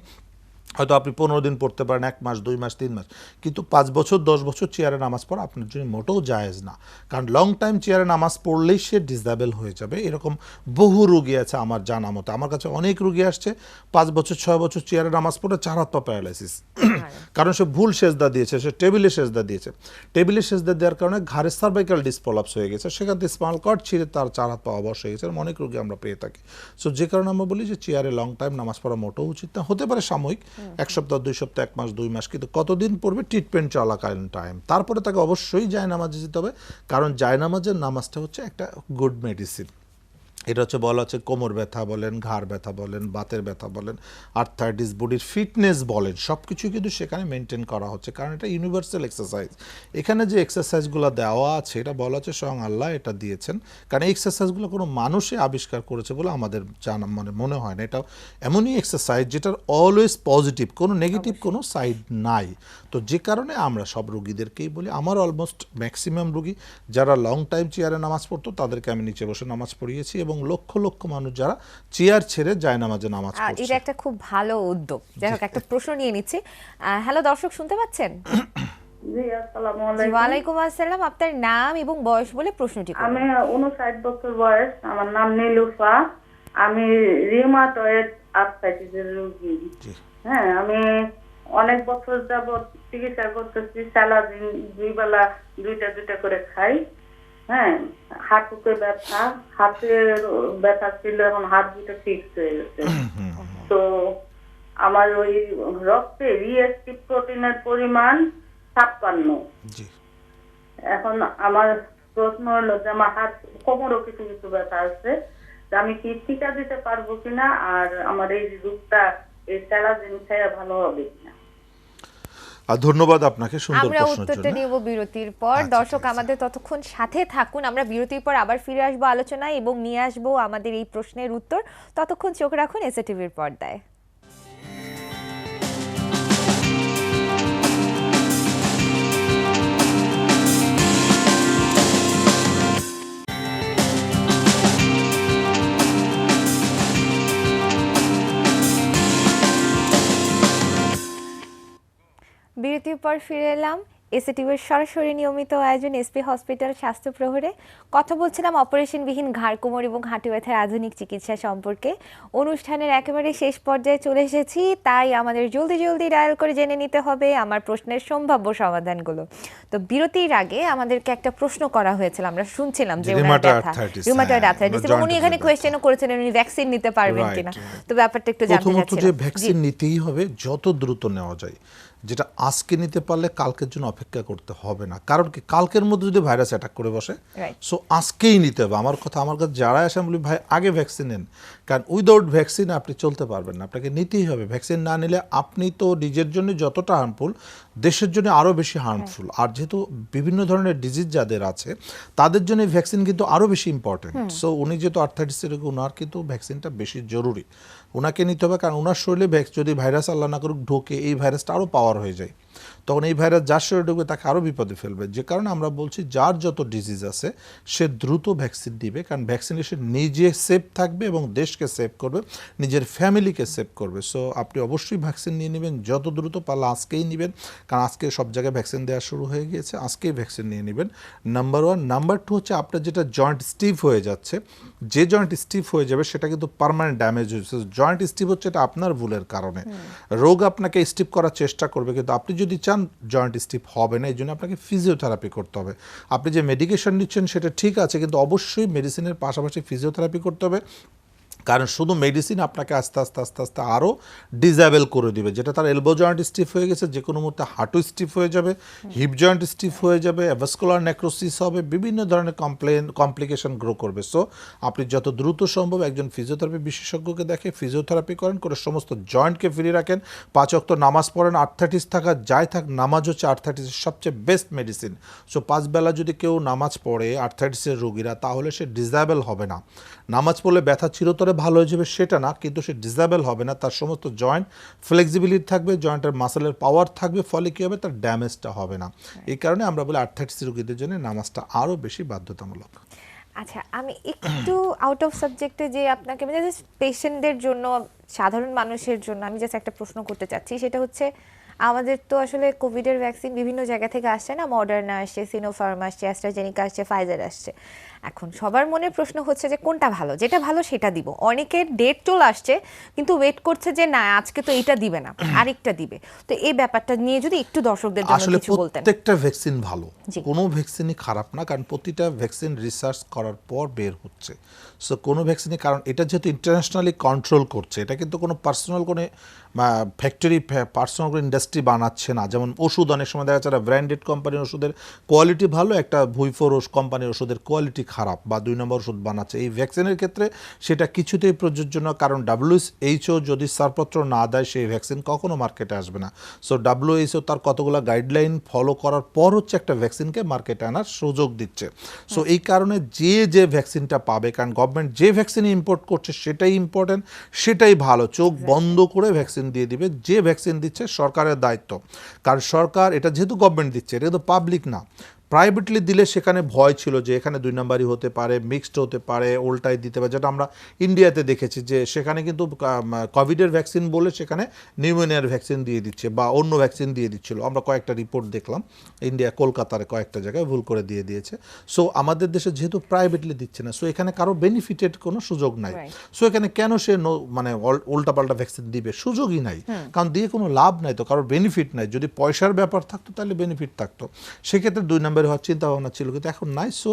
হয়তো 15 দিন পড়তে পারেন, 1 মাস, 2 মাস, 3 মাস, কিন্তু 5 বছর 10 বছর চেয়ারে নামাজ পড়া আপনার জন্য মোটেও জায়েজ না। কারণ লং টাইম চেয়ারে নামাজ পড়লেই সে ডিসেবল হয়ে যাবে। এরকম বহু রোগী আছে আমার জানা মতে, আমার কাছে অনেক রোগী আসছে 5 বছর 6 বছর চেয়ারে নামাজ পড়ে 4 হাত পা প্যারালাইসিস, কারণ সে ভুল সেজদা দিয়েছে, সে টেবিলে সেজদা দিয়েছে। টেবিলে সেজদা দেওয়ার কারণে ঘাড়ের সার্ভাইকাল ডিস্ক প্রলাপস হয়ে গেছে, সেখান থেকে স্পাইনাল কর্ড ছিঁড়ে তার 4 হাত পা অবশ হয়ে গেছে। অনেক রোগী আমরা পেয়ে থাকি। সো যে কারণে আমরা বলি যে চেয়ারে লং টাইম নামাজ পড়া মোটেও উচিত না। হতে পারে সাময়িক, 1 সপ্তাহ 2 সপ্তাহ, 1 মাস 2 মাস, কিন্তু কতদিন পড়বে? ট্রিটমেন্ট চলাকালীন টাইম। তারপরে তাকে অবশ্যই জায়নামাজে যেতে হবে, কারণ জায়নামাজের নামাজটা হচ্ছে একটা গুড মেডিসিন। এটা হচ্ছে বলা হচ্ছে কোমর ব্যথা বলেন, ঘাড় ব্যথা বলেন, বাতের ব্যথা বলেন, আর্থারাইটিস, বডির ফিটনেস বলেন, সব কিছুই কিন্তু সেখানে মেনটেন করা হচ্ছে, কারণ এটা ইউনিভার্সাল এক্সারসাইজ। এখানে যে এক্সারসাইজগুলো দেওয়া আছে এটা বলা হচ্ছে স্বয়ং আল্লাহ এটা দিয়েছেন, কারণ এই এক্সারসাইজগুলো কোনো মানুষে আবিষ্কার করেছে বলে আমাদের জানা মানে মনে হয় না। এটা এমনই এক্সারসাইজ যেটার অলওয়েজ পজিটিভ, কোনো নেগেটিভ কোনো সাইড নাই। তো যে কারণে আমরা সব রুগীদেরকেই বলি, আমার অলমোস্ট ম্যাক্সিমাম রুগী যারা লং টাইম চেয়ারে নামাজ পড়তো তাদেরকে আমি নিচে বসে নামাজ পড়িয়েছি, এবং লক্ষ লক্ষ মানুষ যারা চেয়ার ছেড়ে জায়নামাজে নামাজ পড়ছে। এটা একটা খুব ভালো উদ্যোগ। যাই হোক, একটা প্রশ্ন নিয়ে নিচ্ছি। হ্যালো দর্শক, শুনতে পাচ্ছেন? জি, আসসালামু আলাইকুম। ওয়ালাইকুম আসসালাম। আপনার নাম এবং বয়স বলে প্রশ্নটি করুন। আমি 59 বছর বয়স, আমার নাম নীলুফা, আমি রিউমাটয়েড আর্থ্রাইটিসের রোগী। হ্যাঁ, আমি অনেক বছর যাবত চিকিৎসা করতেছি, স্যালাজিন 2 বেলা 2টা করে খাই। হ্যাঁ, হাঁটুতে ব্যথা, হাতের ব্যথা ছিল, এখন হাত দুটো ফিক্স হয়ে গেছে। তো আমার ওই রক্তে রিঅ্যাক্টিভ প্রোটিনের পরিমাণ 56। জি, এখন আমার প্রশ্ন হলো যে আমার হাত কোমরও কিছু কিছু ব্যথা আছে, আমি কি টিকা দিতে পারবো কিনা, আর আমার এই রোগটা এই স্যালাজিন খেয়ে ভালো হবে কিনা। আর ধন্যবাদ আপনাকে সুন্দর আমরা প্রশ্নের উত্তরটা জন্য। নিব বিরতির পর। আচ্ছা, দর্শক ঠিক আছে। আমাদের ততক্ষণ সাথে থাকুন, আমরা বিরতির পর আবার ফিরে আসবো আলোচনায় এবং নিয়ে আসবো আমাদের এই প্রশ্নের উত্তর। ততক্ষণ চোখ রাখুন এসএ টিভির পর্দায়। বিরতির পর ফিরে এলাম। এসএটিভির সরাসরি নিয়মিত আয়োজন এসপি হসপিটাল স্বাস্থ্য প্রহরে কথা বলছিলাম অপারেশনবিহীন ঘাড় কোমর এবং হাঁটু ব্যথার আধুনিক চিকিৎসা সম্পর্কে। অনুষ্ঠানের একেবারে শেষ পর্যায়ে চলে এসেছি, তাই আমাদের জলদি জলদি ডায়াল করে জেনে নিতে হবে আমার প্রশ্নের সম্ভাব্য সমাধানগুলো। তো বিরতির আগে আমাদেরকে একটা প্রশ্ন করা হয়েছিল, আমরা শুনছিলাম যে রিউমাটয়েড আর্থ্রাইটিস, এবং উনি এখানে কোয়েশ্চেনও করেছিলেন উনি ভ্যাকসিন নিতে পারবেন কিনা। তো ব্যাপারটা একটু জানতে প্রথমত চাচ্ছিলাম। যে ভ্যাকসিন নিতেই হবে, যত দ্রুত নেওয়া যায়। যেটা আজকে নিতে পারলে কালকের জন্য অপেক্ষা করতে হবে না, কারণ কি কালকের মধ্যে যদি ভাইরাস অ্যাটাক করে বসে, সো আজকেই নিতে হবে। আমার কাছে যারা আসে বলি ভাই আগে ভ্যাকসিন নেন, কারণ উইদাউট ভ্যাকসিন আপনি চলতে পারবেন না, আপনাকে নিতেই হবে। ভ্যাকসিন না নিলে আপনি তো নিজের জন্য যতটা হার্মফুল, দেশের জন্য আরও বেশি হার্মফুল। আর যেহেতু বিভিন্ন ধরনের ডিজিজ যাদের আছে তাদের জন্য ভ্যাকসিন কিন্তু আরও বেশি ইম্পর্টেন্ট। সো উনি যেহেতু আর্থ্রাইটিসের রোগী, ওনার কিন্তু ভ্যাকসিনটা বেশি জরুরি, ওনাকে নিতে হবে। কারণ ওনার শরীরে যদি ভাইরাস আল্লাহ না করুক ঢোকে, এই ভাইরাসটা আরও পাওয়ার হয়ে যায়, তখন এই ভাইরাস যার শরীরে ঢুকবে তাকে আরও বিপদে ফেলবে। যে কারণে আমরা বলছি যার যত ডিজিজ আছে সে দ্রুত ভ্যাকসিন দিবে, কারণ ভ্যাকসিনেশন নিজে সেফ থাকবে এবং দেশকে সেভ করবে, নিজের ফ্যামিলিকে সেভ করবে। সো আপনি অবশ্যই ভ্যাকসিন নিয়ে নেবেন, যত দ্রুত পারলে আজকেই নেবেন, কারণ আজকে সব জায়গায় ভ্যাকসিন দেওয়া শুরু হয়ে গিয়েছে, আজকেই ভ্যাকসিন নিয়ে নেবেন। নাম্বার 1। নাম্বার 2 হচ্ছে আপনার যেটা জয়েন্ট স্টিফ হয়ে যাচ্ছে, যে জয়েন্ট স্টিফ হয়ে যাবে সেটা কিন্তু পার্মানেন্ট ড্যামেজ হয়েছে। জয়েন্ট স্টিফ হচ্ছে এটা আপনার ভুলের কারণে, রোগ আপনাকে স্টিফ করার চেষ্টা করবে, কিন্তু আপনি যদি চান জয়েন্ট স্টিফ হবে না, এই জন্য আপনাকে ফিজিওথেরাপি করতে হবে। আপনি যে মেডিকেশন নিচ্ছেন সেটা ঠিক আছে, কিন্তু অবশ্যই মেডিসিনের পাশাপাশি ফিজিওথেরাপি করতে হবে, কারণ শুধু মেডিসিন আপনাকে আস্তে আস্তে আস্তে আস্তে আরও ডিসেবল করে দিবে। যেটা তার এলবো জয়েন্ট স্টিফ হয়ে গেছে, যে কোনো মুহূর্তে হাঁটু স্টিফ হয়ে যাবে, হিপ জয়েন্ট স্টিফ হয়ে যাবে, অ্যাভাস্কুলার নেক্রোসিস হবে, বিভিন্ন ধরনের কমপ্লিকেশন গ্রো করবে। সো আপনি যত দ্রুত সম্ভব একজন ফিজিওথেরাপি বিশেষজ্ঞকে দেখে ফিজিওথেরাপি করেন, করে সমস্ত জয়েন্টকে ফ্রি রাখেন, 5 ওয়াক্ত নামাজ পড়েন। আর্থ্রাইটিস থাকা যাই থাক, নামাজ হচ্ছে আর্থ্রাইটিসের সবচেয়ে বেস্ট মেডিসিন। সো 5 বেলা যদি কেউ নামাজ পড়ে আর্থ্রাইটিসের রোগীরা, তাহলে সে ডিসেবল হবে না। নামাজ পড়লে ব্যথা চিরতরে ভালো হয়ে যাবে সেটা না, কিন্তু সে ডিসেবল হবে না, তার সমস্ত জয়েন্ট ফ্লেক্সিবিলিটি থাকবে, জয়েন্টের মাসেলের পাওয়ার থাকবে, ফলে কী হবে, তার ড্যামেজটা হবে না। এই কারণে আমরা বলি আর্থ্রাইটিস রোগীদের জন্য নামাজটা আরও বেশি বাধ্যতামূলক। আচ্ছা, আমি একটু আউট অফ সাবজেক্টে যে আপনাকে পেশেন্টদের জন্য, সাধারণ মানুষের জন্য আমি জাস্ট একটা প্রশ্ন করতে চাচ্ছি, সেটা হচ্ছে আমাদের তো আসলে কোভিডের ভ্যাকসিন বিভিন্ন জায়গা থেকে আসছে না, মডার্না আসছে, সিনোফার্ম আসছে, অ্যাস্ট্রাজেনিকা আসছে, ফাইজার আসছে। এখন সবার মনে প্রশ্ন হচ্ছে যে কোনটা ভালো, যেটা ভালো সেটা দিব। অনেকের ডেট চলে আসছে কিন্তু ওয়েট করছে যে না আজকে তো এইটা দিবে না, আরেকটা দিবে। তো এই ব্যাপারটা নিয়ে যদি একটু দর্শকদের জন্য আসলে কিছু বলতেন। প্রত্যেকটা ভ্যাকসিন ভালো, কোনো ভ্যাকসিনই খারাপ না, কারণ প্রতিটা ভ্যাকসিন রিসার্চ করার পর বের হচ্ছে। সো কোনো ভ্যাকসিনই, কারণ এটা যেহেতু ইন্টারন্যাশনালি কন্ট্রোল করছে, এটা কিন্তু কোনো পার্সোনাল কোনো ফ্যাক্টরি, পার্সোনাল কোনো ইন্ডাস্ট্রি বানাচ্ছে না। যেমন ওষুধ অনেক সময় দেখা যাচ্ছে ব্র্যান্ডেড কোম্পানির ওষুধের কোয়ালিটি ভালো, একটা ভুইফোর কোম্পানির ওষুধের কোয়ালিটি খারাপ বা 2 নম্বর ওষুধ বানাচ্ছে। এই ভ্যাকসিনের ক্ষেত্রে সেটা কিছুতেই প্রযোজ্য না, কারণ WHO যদি ছাড়পত্র না দেয় সেই ভ্যাকসিন কখনো মার্কেটে আসবে না। সো WHO তার কতগুলো গাইডলাইন ফলো করার পর হচ্ছে একটা ভ্যাকসিনকে মার্কেটে আনার সুযোগ দিচ্ছে। সো এই কারণে যে ভ্যাকসিনটা পাবে, কারণ গভর্নমেন্ট যে ভ্যাকসিন ইম্পোর্ট করছে সেটাই ইম্পর্টেন্ট, সেটাই ভালো, চোখ বন্ধ করে ভ্যাকসিন দিয়ে দিবে। যে ভ্যাকসিন দিচ্ছে সরকারের দায়িত্ব, কারণ সরকার এটা যেহেতু গভর্নমেন্ট দিচ্ছে, এটা তো পাবলিক না। প্রাইভেটলি দিলে সেখানে ভয় ছিল যে এখানে 2 নাম্বারই হতে পারে, মিক্সড হতে পারে, উল্টাই দিতে পারে, যেটা আমরা ইন্ডিয়াতে দেখেছি যে সেখানে কিন্তু কোভিডের ভ্যাকসিন বলে সেখানে নিউমোনিয়ার ভ্যাকসিন দিয়ে দিচ্ছে বা অন্য ভ্যাকসিন দিয়ে দিচ্ছিল। আমরা কয়েকটা রিপোর্ট দেখলাম ইন্ডিয়া, কলকাতার কয়েকটা জায়গায় ভুল করে দিয়ে দিয়েছে। সো আমাদের দেশে যেহেতু প্রাইভেটলি দিচ্ছে না, সো এখানে কারো বেনিফিটেড কোনো সুযোগ নাই। সো এখানে কেন সে মানে উল্টাপাল্টা ভ্যাকসিন দিবে, সুযোগই নাই, কারণ দিয়ে কোনো লাভ নাই, তো কারোর বেনিফিট নাই। যদি পয়সার ব্যাপার থাকতো তাহলে বেনিফিট থাকতো, সেক্ষেত্রে 2 নম্বর হওয়ার চিন্তা ভাবনা ছিল, কিন্তু এখন নাই। সো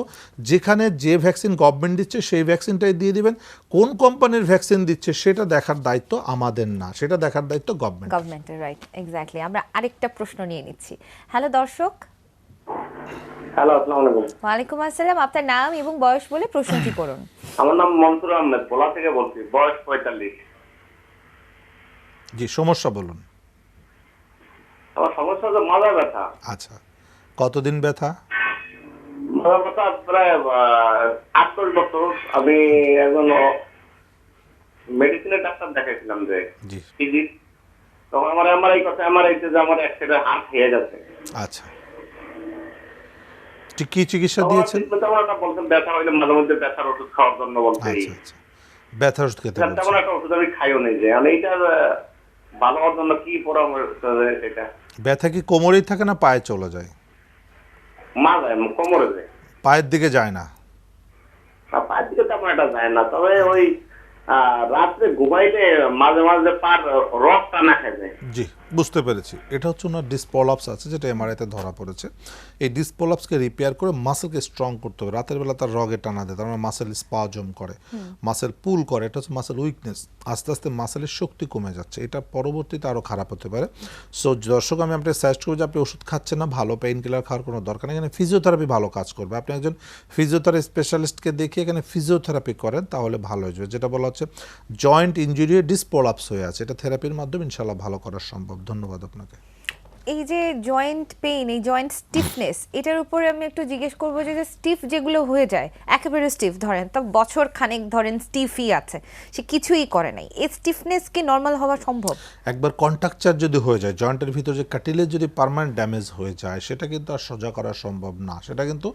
যেখানে যে ভ্যাকসিন গভর্নমেন্ট দিচ্ছে সেই ভ্যাকসিনটাই দিয়ে দিবেন। কোন কোম্পানির ভ্যাকসিন দিচ্ছে সেটা দেখার দায়িত্ব আমাদের না, সেটা দেখার দায়িত্ব গভর্নমেন্টের। Right, exactly. আমরা আরেকটা প্রশ্ন নিয়ে নিচ্ছি। হ্যালো দর্শক। হ্যালো, আসসালামু আলাইকুম। ওয়ালাইকুম আসসালাম, আপনার নাম এবং বয়স বলে প্রশ্নটি করুন। আমার নাম মনসুর আহমেদ, ভোলা থেকে বলছি, বয়স 45। জি, সমস্যা বলুন। আমার সমস্যা হচ্ছে মাথা ব্যথা। আচ্ছা, কতদিন ব্যথা? মাথা ব্যথা প্রায় 28 বছর। আমি একজন মেডিসিনের ডাক্তার দেখাইছিলাম যে ফিজিক, তখন আমার এমআরআই কথা, এমআরআইতে যে আমার এক সাইডে হাত হয়ে যাচ্ছে। আচ্ছা, কি চিকিৎসা দিয়েছেন? বলছেন ব্যথা হইলে মাঝে মধ্যে ব্যথার ওষুধ খাওয়ার জন্য বলছে। আচ্ছা আচ্ছা, ব্যথার ওষুধ খেতে বলছেন। তেমন একটা ওষুধ আমি খাইও নেই, যে আমি এইটার ভালো হওয়ার জন্য কি পরামর্শ? এটা ব্যথা কি কোমরেই থাকে না পায়ে চলে যায়? মাথায় কোমরে যায়। পায়ের দিকে যায় না? পায়ের দিকে তেমন একটা যায় না, তবে ওই রাত্রে ঘুমাইলে মাঝে মাঝে পার রক টানা খেয়ে যায়। জি, বুঝতে পেরেছি। এটা হচ্ছে ওনার ডিসপোলাপস আছে, যেটা এমআরআইতে ধরা পড়েছে। এই ডিসপোলাপসকে রিপেয়ার করে মাসেলকে স্ট্রং করতে হবে। রাতের বেলা তার রগে টানা দেয়, তার মানে মাসেল স্পাজম করে, মাসেল পুল করে, এটা হচ্ছে মাসেল উইকনেস। আস্তে আস্তে মাসেলের শক্তি কমে যাচ্ছে, এটা পরবর্তীতে আরও খারাপ হতে পারে। সো দর্শক, আমি আপনাকে সাজেস্ট করবো যে আপনি ওষুধ খাচ্ছেন না, ভালো পেইন কিলার খাওয়ার কোনো দরকার নেই। এখানে ফিজিওথেরাপি ভালো কাজ করবে। আপনি একজন ফিজিওথেরাপি স্পেশালিস্টকে দেখিয়ে এখানে ফিজিওথেরাপি করেন, তাহলে ভালো হয়ে যাবে। যেটা বলা হচ্ছে জয়েন্ট ইনজুরি ডিসপোলাপস হয়ে আছে, এটা থেরাপির মাধ্যমে ইনশাল্লাহ ভালো করা সম্ভব। ধন্যবাদ আপনাকে। এই যে জয়েন্ট পেইন, এই জয়েন্ট স্টিফনেস, এটার উপরে আমি একটু জিজ্ঞেস করবো যে স্টিফ যেগুলো হয়ে যায় একেবারে স্টিফ, ধরেন তা বছর খানেক ধরেন স্টিফই আছে, সে কিছুই করে নাই, এই স্টিফনেস কি নর্মাল হওয়া সম্ভব? একবার কন্ট্রাকচার যদি হয়ে যায়, জয়েন্টের ভিতরে যে কাটিলেজ যদি পার্মানেন্ট ড্যামেজ হয়ে যায়, সেটা কিন্তু আর সোজা করা সম্ভব না, সেটা কিন্তু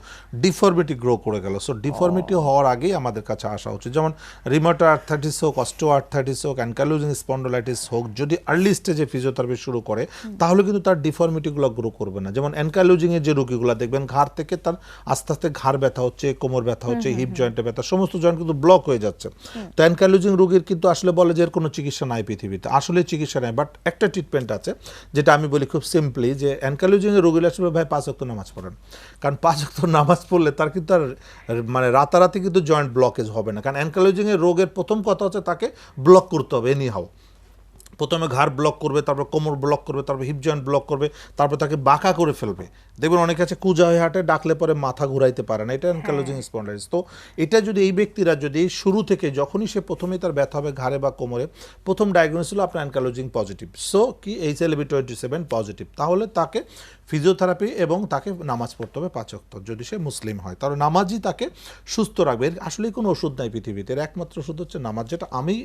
ডিফর্মিটি গ্রো করে গেল। সো ডিফর্মিটি হওয়ার আগেই আমাদের কাছে আসা উচিত। যেমন রিমাটো আর্থাইটিস হোক, অস্টিও আর্থাইটিস হোক, অ্যানকাইলোজিং স্পন্ডোলাইটিস হোক, যদি আর্লি স্টেজে ফিজিওথেরাপি শুরু করে, তাহলে কিন্তু তার ডিফর্মিটিগুলো গ্রো করবে না। যেমন অ্যানকাইলোজিংয়ের যে রোগীগুলো দেখবেন ঘাড় থেকে তার আস্তে আস্তে ঘাড় ব্যথা হচ্ছে, কোমর ব্যথা হচ্ছে, হিপ জয়েন্টে ব্যথা, সমস্ত জয়েন্ট কিন্তু ব্লক হয়ে যাচ্ছে। তো অ্যানকাইলোজিং রোগীর কিন্তু আসলে বলে যে এর কোনো চিকিৎসা নাই পৃথিবীতে, আসলে চিকিৎসা নাই, বাট একটা ট্রিটমেন্ট আছে, যেটা আমি বলি খুব সিম্পলি, যে অ্যানকাইলোজিংয়ের রোগীরা আসলে ভাই 5 ওয়াক্ত নামাজ পড়েন। কারণ 5 ওয়াক্ত নামাজ পড়লে তার কিন্তু আর মানে রাতারাতি কিন্তু জয়েন্ট ব্লকেজ হবে না। কারণ অ্যানকাইলোজিংয়ের রোগের প্রথম কথা হচ্ছে তাকে ব্লক করতে হবে এনি হাউ। প্রথমে ঘাড় ব্লক করবে, তারপর কোমর ব্লক করবে, তারপর হিপ জয়েন্ট ব্লক করবে, তারপর তাকে বাঁকা করে ফেলবে। দেখবেন অনেক আছে কুজা হয়ে হাঁটে, ডাকলে পরে মাথা ঘুরাইতে পারে না, এটা অ্যানকাইলোজিং স্পন্ডাইটিস। তো এটা যদি এই ব্যক্তিরা যদি শুরু থেকে যখনই সে প্রথমেই তার ব্যথা হবে ঘাড়ে বা কোমরে, প্রথম ডায়াগনোসিস হলো আপনার অ্যানকাইলোজিং পজিটিভ, সো কি HLA-B27 পজিটিভ, তাহলে তাকে ফিজিওথেরাপি এবং তাকে নামাজ পড়তে হবে 5 ওয়াক্ত, যদি সে মুসলিম হয়। তাহলে নামাজই তাকে সুস্থ রাখবে। এর আসলেই কোনো ওষুধ নাই পৃথিবীতে, এর একমাত্র ওষুধ হচ্ছে নামাজ, যেটা আমি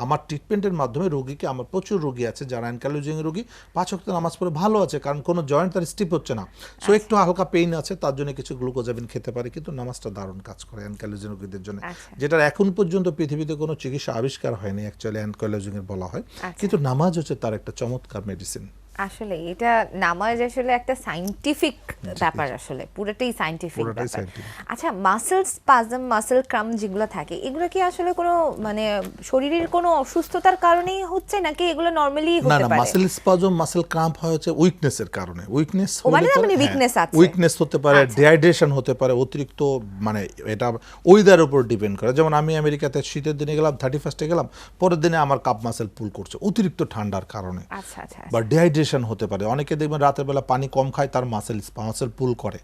আমার ট্রিটমেন্টের মাধ্যমে রোগীকে, আমার প্রচুর রোগী আছে যারা অ্যানকাইলোজিং রোগী 5 ওয়াক্ত নামাজ পড়ে ভালো আছে, কারণ কোনো জয়েন্ট তার স্টিফ হচ্ছে না। সো একটু হালকা পেইন আছে, তার জন্য কিছু গ্লুকোজামিন খেতে পারে, কিন্তু নামাজটা দারুণ কাজ করে অ্যানকাইলোজিং রোগীদের জন্য, যেটার এখন পর্যন্ত পৃথিবীতে কোনো চিকিৎসা আবিষ্কার হয়নি, অ্যাকচুয়ালি অ্যানকাইলোজিং এর বলা হয়। কিন্তু নামাজ হচ্ছে তার একটা চমৎকার মেডিসিন। আসলে এটা নামাজ আসলে একটা সায়েন্টিফিক ব্যাপার, আসলে পুরোটাই সায়েন্টিফিক ব্যাপার। আচ্ছা, মাসেল স্পাজম, মাসেল ক্রাম যেগুলো থাকে, এগুলো কি আসলে কোনো মানে শরীরের কোনো অসুস্থতার কারণেই হচ্ছে, নাকি এগুলো নরমালি না হতে না, পারে? মাসেল স্পাজম, মাসেল ক্রাম্প হয় হচ্ছে উইকনেসের কারণে। উইকনেস মানে weakness আছে। উইকনেস হতে পারে, ডিহাইড্রেশন হতে পারে, অতিরিক্ত, মানে এটা ওয়েদার উপর ডিপেন্ড করে। যেমন আমি আমেরিকাতে শীতের দিনে গেলাম, 31 গেলাম, পরের দিনে আমার কাপ মাসেল পুল করছে অতিরিক্ত ঠান্ডার কারণে, আচ্ছা আচ্ছা বা ডিহাইড্রেশন হতে পারে। অনেকে দেখবেন রাতের বেলা পানি কম খায়, তার মাসেল পুল করে,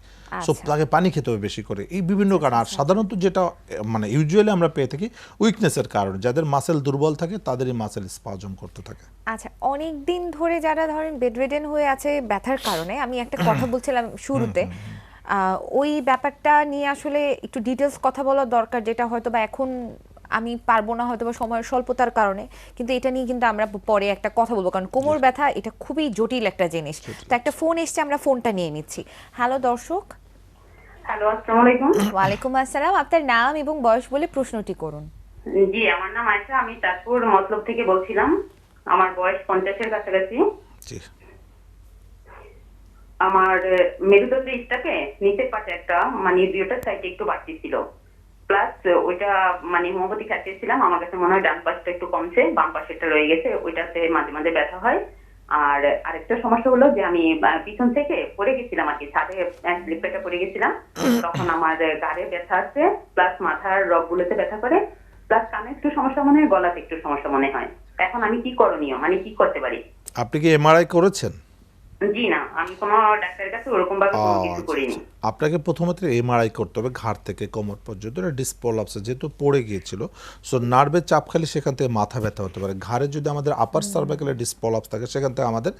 সো তাকে পানি খেতে হবে বেশি করে, এই বিভিন্ন কারণ। আর সাধারণত যেটা মানে ইউজুয়ালি আমরা পেয়ে থাকি উইকনেসের কারণে, যাদের মাসেল দুর্বল থাকে তাদেরই মাসেল স্পাজম করতে থাকে। আচ্ছা, অনেক দিন ধরে যারা ধরেন বেডরিডেন হয়ে আছে ব্যথার কারণে, আমি একটা কথা বলছিলাম শুরুতে, ওই ব্যাপারটা নিয়ে আসলে একটু ডিটেলস কথা বলা দরকার, যেটা হয়তো বা এখন আমি পারবো না, হয়তো বা সময়ের স্বল্পতার কারণে, কিন্তু এটা নিয়ে কিন্তু আমরা পরে একটা কথা বলবো, কারণ কোমর ব্যথা এটা খুবই জটিল একটা জিনিস। তো একটা ফোন এসছে, আমরা ফোনটা নিয়ে নিচ্ছি। হ্যালো দর্শক। হ্যালো, আসসালামু আলাইকুম। ওয়ালাইকুম আসসালাম, আপনার নাম এবং বয়স বলে প্রশ্নটি করুন। জি, আমার নাম আয়েশা, আমি চাঁদপুর মতলব থেকে বলছিলাম। আমার বয়স 50-এর কাছাকাছি। জি। আমার মেরুদণ্ডে স্টাকে নিচের পাশে একটা মানে দুইটা সাইডে একটু বাড়তি ছিল, প্লাস ওইটা মানে হোমিওপ্যাথি খাইতেছিলাম, আমার কাছে মনে হয় ডান পাশটা একটু কমছে, বাম পাশেটা রয়ে গেছে, ওইটাতে মাঝে মাঝে ব্যথা হয়। আর আরেকটা সমস্যা হলো যে আমি পিছন থেকে পড়ে গেছিলাম আর কি, ছাদে স্লিপ কেটে পড়ে গেছিলাম, তখন আমার গাড়ে ব্যথা আছে, প্লাস মাথার রগগুলোতে ব্যথা করে, প্লাস কানে একটু সমস্যা মনে হয়, গলাতে একটু সমস্যা মনে হয়। এখন আমি কি করণীয়, মানে কি করতে পারি? আপনি কি এমআরআই করেছেন? জি না, আমি কোনো ডাক্তারের কাছে ওরকম ভাবে কোনো কিছু করিনি। আপনাকে প্রথমত এমআরআই করতে হবে ঘাড় থেকে কোমর পর্যন্ত। এটা ডিসপোলাপস, যেহেতু পড়ে গিয়েছিল, সো নার্ভের চাপ খালি সেখান থেকে মাথা ব্যথা হতে পারে। ঘাড়ে যদি আমাদের আপার সার্ভাইকালে ডিসপোলাপস থাকে, সেখান থেকে আমাদের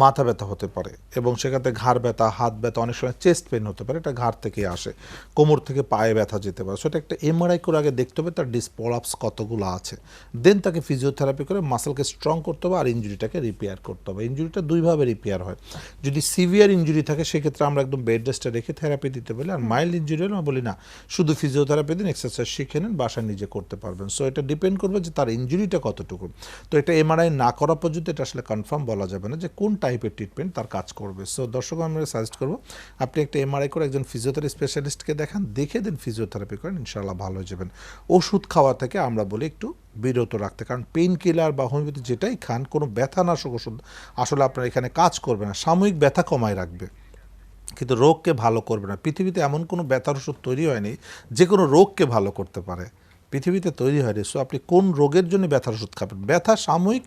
মাথা ব্যথা হতে পারে, এবং সেখান থেকে ঘাড় ব্যথা, হাত ব্যথা, অনেক সময় চেস্ট পেন হতে পারে, এটা ঘাড় থেকে আসে, কোমর থেকে পায়ে ব্যথা যেতে পারে। সেটা একটা এমআরআই করে আগে দেখতে হবে তার ডিসপোলাপস কতগুলো আছে, দেন তাকে ফিজিওথেরাপি করে মাসেলকে স্ট্রং করতে হবে আর ইঞ্জুরিটাকে রিপেয়ার করতে হবে। ইঞ্জুরিটা দুইভাবে রিপেয়ার হয়, যদি সিভিয়ার ইনজুরি থাকে সেক্ষেত্রে আমরা একদম বেড রেস্টে রেখে থেরাপি দিতে বলি, আর মাইল্ড ইনজুরি হলে আমরা বলি না শুধু ফিজিওথেরাপি দিন, এক্সারসাইজ শিখে নেন, বাসায় নিজে করতে পারবেন। সো এটা ডিপেন্ড করবে যে তার ইনজুরিটা কতটুকু। তো এটা এমআরআই না করা পর্যন্ত এটা আসলে কনফার্ম বলা যাবে না যে কোন টাইপের ট্রিটমেন্ট তার কাজ করবে। সো দর্শক আমরা সাজেস্ট করবো আপনি একটা এমআরআই করে একজন ফিজিওথেরাপি স্পেশালিস্টকে দেখান, দেখে দেন ফিজিওথেরাপি করেন, ইনশাআল্লাহ ভালো হয়ে যাবেন। ওষুধ খাওয়া থেকে আমরা বলি একটু বিরত রাখতে, কারণ পেইন কিলার বা হোমিওপ্যাথি যেটাই খান কোনো ব্যথানাশক ওষুধ আসলে আপনার এখানে কাজ করবে না, সাময়িক ব্যথা কমায় রাখবে কিন্তু রোগকে ভালো করবে না। পৃথিবীতে এমন কোনো ব্যথার ওষুধ তৈরি হয়নি যে কোনো রোগকে ভালো করতে পারে, পৃথিবীতে তৈরি হয়নি। সো আপনি কোন রোগের জন্য ব্যথার ওষুধ খাবেন? ব্যথা সাময়িক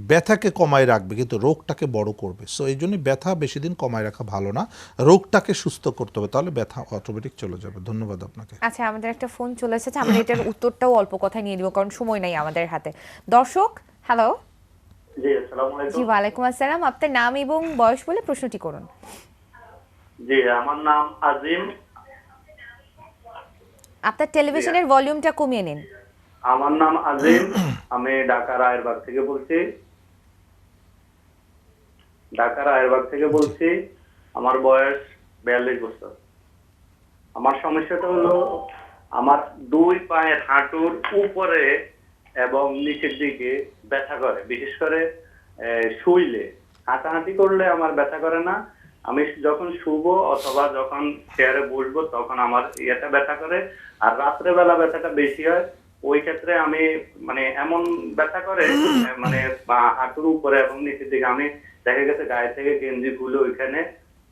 ব্যথাকে কমায় রাখবে কিন্তু রোগটাকে বড় করবে। সো এই জন্য ব্যথা বেশি দিন কমায় রাখা ভালো না, রোগটাকে সুস্থ করতে হবে, তাহলে ব্যথা অটোমেটিক চলে যাবে। ধন্যবাদ আপনাকে। আচ্ছা, আমাদের একটা ফোন চলে এসেছে, আমরা এটার উত্তরটাও অল্প কথায় নিয়ে নিব কারণ সময় নাই আমাদের হাতে। দর্শক হ্যালো। জি আসসালামু আলাইকুম। জি ওয়ালাইকুম আসসালাম, আপনার নাম এবং বয়স বলে প্রশ্নটি করুন। জি আমার নাম আজিম। আপনার টেলিভিশনের ভলিউমটা কমিয়ে নিন। আমার নাম আজিম, আমি ঢাকা রায়েরবাগ থেকে বলছি। আমার বয়স 42 বছর। আমার সমস্যাটা হলো আমার দুই পায়ের হাঁটুর উপরে এবং নিচের দিকে ব্যথা করে, বিশেষ করে শুইলে। হাঁটাহাঁটি করলে আমার ব্যথা করে না, আমি যখন শুবো অথবা যখন চেয়ারে বসবো তখন আমার ইয়েটা ব্যথা করে। আর রাত্রে বেলা ব্যথাটা বেশি হয়, ওই ক্ষেত্রে আমি মানে এমন ব্যথা করে মানে হাঁটুর উপরে এবং নিচের দিকে, আমি দেখা গেছে গায়ে থেকে গেঞ্জি খুলে ওইখানে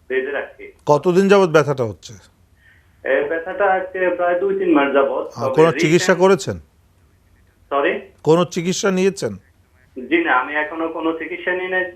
বেঁধে রাখি। কতদিন যাবত ব্যথাটা হচ্ছে? এই ব্যথাটা আজকে প্রায় 2-3 মাস যাবত। কোনো চিকিৎসা করেছেন? সরি, কোনো চিকিৎসা নিয়েছেন? জি না, আমি এখনো কোনো চিকিৎসা নিই নাই।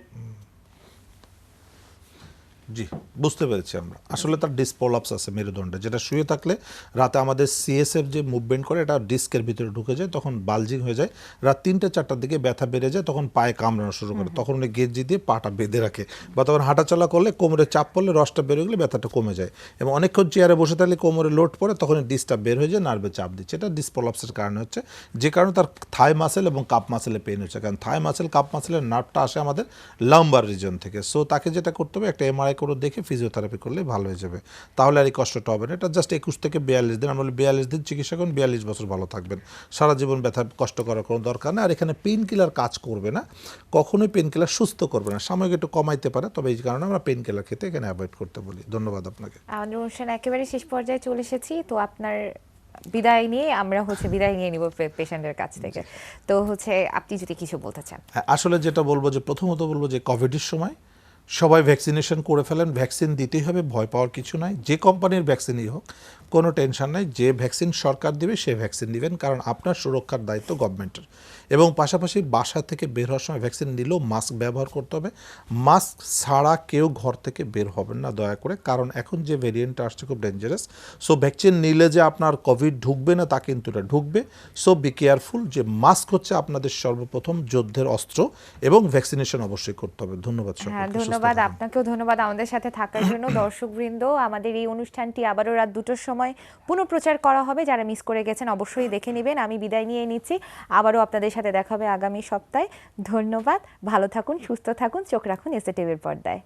জি বুঝতে পেরেছি আমরা। আসলে তার ডিসপোলাপস আছে মেরুদণ্ডে, যেটা শুয়ে থাকলে রাতে আমাদের সিএসএফ যে মুভমেন্ট করে এটা ডিস্কের ভিতরে ঢুকে যায়, তখন বালজিং হয়ে যায়, রাত 3-4টার দিকে ব্যথা বেড়ে যায়, তখন পায়ে কামড়ানো শুরু করে, তখন উনি গেঞ্জি দিয়ে পাটা বেঁধে রাখে, বা তখন হাঁটাচলা করলে কোমরে চাপ পড়লে রসটা বেরো গেলে ব্যথাটা কমে যায়, এবং অনেকক্ষণ চেয়ারে বসে থাকলে কোমরে লোড পড়ে তখন ডিসটা বের হয়ে যায়, নার্ভে চাপ দিচ্ছে। এটা ডিসপোলাপসের কারণে হচ্ছে, যে কারণে তার থাই মাসেল এবং কাপ মাসেলে পেন হচ্ছে, কারণ থাই মাসেল কাপ মাসেলের নার্ভটা আসে আমাদের লাম্বার রিজন থেকে। সো তাকে যেটা করতে হবে একটা এমআরআই করে দেখে ফিজিওথেরাপি করলে ভালো হয়ে যাবে, তাহলে আর এই কষ্টটা হবে না। এটা জাস্ট 21 থেকে 42 দিন, আমরা বলি 42 দিন চিকিৎসা করুন, 42 বছর ভালো থাকবেন, সারা জীবন ব্যথা কষ্ট করার কোনো দরকার নেই। আর এখানে পেইন কিলার কাজ করবে না, কখনোই পেইন কিলার সুস্থ করবে না, সাময়িক একটু কমাইতে পারে, তবে এই কারণে আমরা পেইন কিলার খেতে এখানে অ্যাভয়েড করতে বলি। ধন্যবাদ আপনাকে। আমাদের অনুষ্ঠান একেবারে শেষ পর্যায়ে চলে এসেছি, তো আপনার বিদায় নিয়ে আমরা বিদায় নিয়ে নিব পেশেন্টের কাছ থেকে। তো আপনি যদি কিছু বলতে চান। হ্যাঁ, আসলে যেটা বলবো যে প্রথমত বলবো যে কোভিডের সময় সবাই ভ্যাকসিনেশন করে ফেলেন, ভ্যাকসিন দিতেই হবে, ভয় পাওয়ার কিছু নাই, যে কোম্পানির ভ্যাকসিনই হোক কোনো টেনশন নাই, যে ভ্যাকসিন সরকার দিবে সে ভ্যাকসিন দিবেন, কারণ আপনার সুরক্ষার দায়িত্ব গভর্নমেন্টের। এবং পাশাপাশি বাসা থেকে বের হওয়ার সময় ভ্যাকসিন নিলেও মাস্ক ব্যবহার করতে হবে, মাস্ক ছাড়া কেউ ঘর থেকে বের হবেন না দয়া করে, কারণ এখন যে ভেরিয়েন্টটা আসছে খুব ডেঞ্জারাস। সো ভ্যাকসিন নিলে যে আপনার কোভিড ঢুকবে না তা কিন্তু এটা ঢুকবে। সো বি কেয়ারফুল, যে মাস্ক হচ্ছে আপনাদের সর্বপ্রথম যুদ্ধের অস্ত্র, এবং ভ্যাকসিনেশন অবশ্যই করতে হবে। ধন্যবাদ সকলকে। হ্যাঁ, ধন্যবাদ আপনাকেও, ধন্যবাদ আমাদের সাথে থাকার জন্য। দর্শকবৃন্দ, আমাদের এই অনুষ্ঠানটি আবারও রাত 2টোর সময় পুনঃপ্রচার করা হবে, যারা মিস করে গেছেন অবশ্যই দেখে নেবেন। আমি বিদায় নিয়ে নিচ্ছি, আবারও আপনাদের সাথে দেখা হবে আগামী সপ্তাহে। ধন্যবাদ, ভালো থাকুন, সুস্থ থাকুন, চোখ রাখুন এসএ টিভির পর্দায়।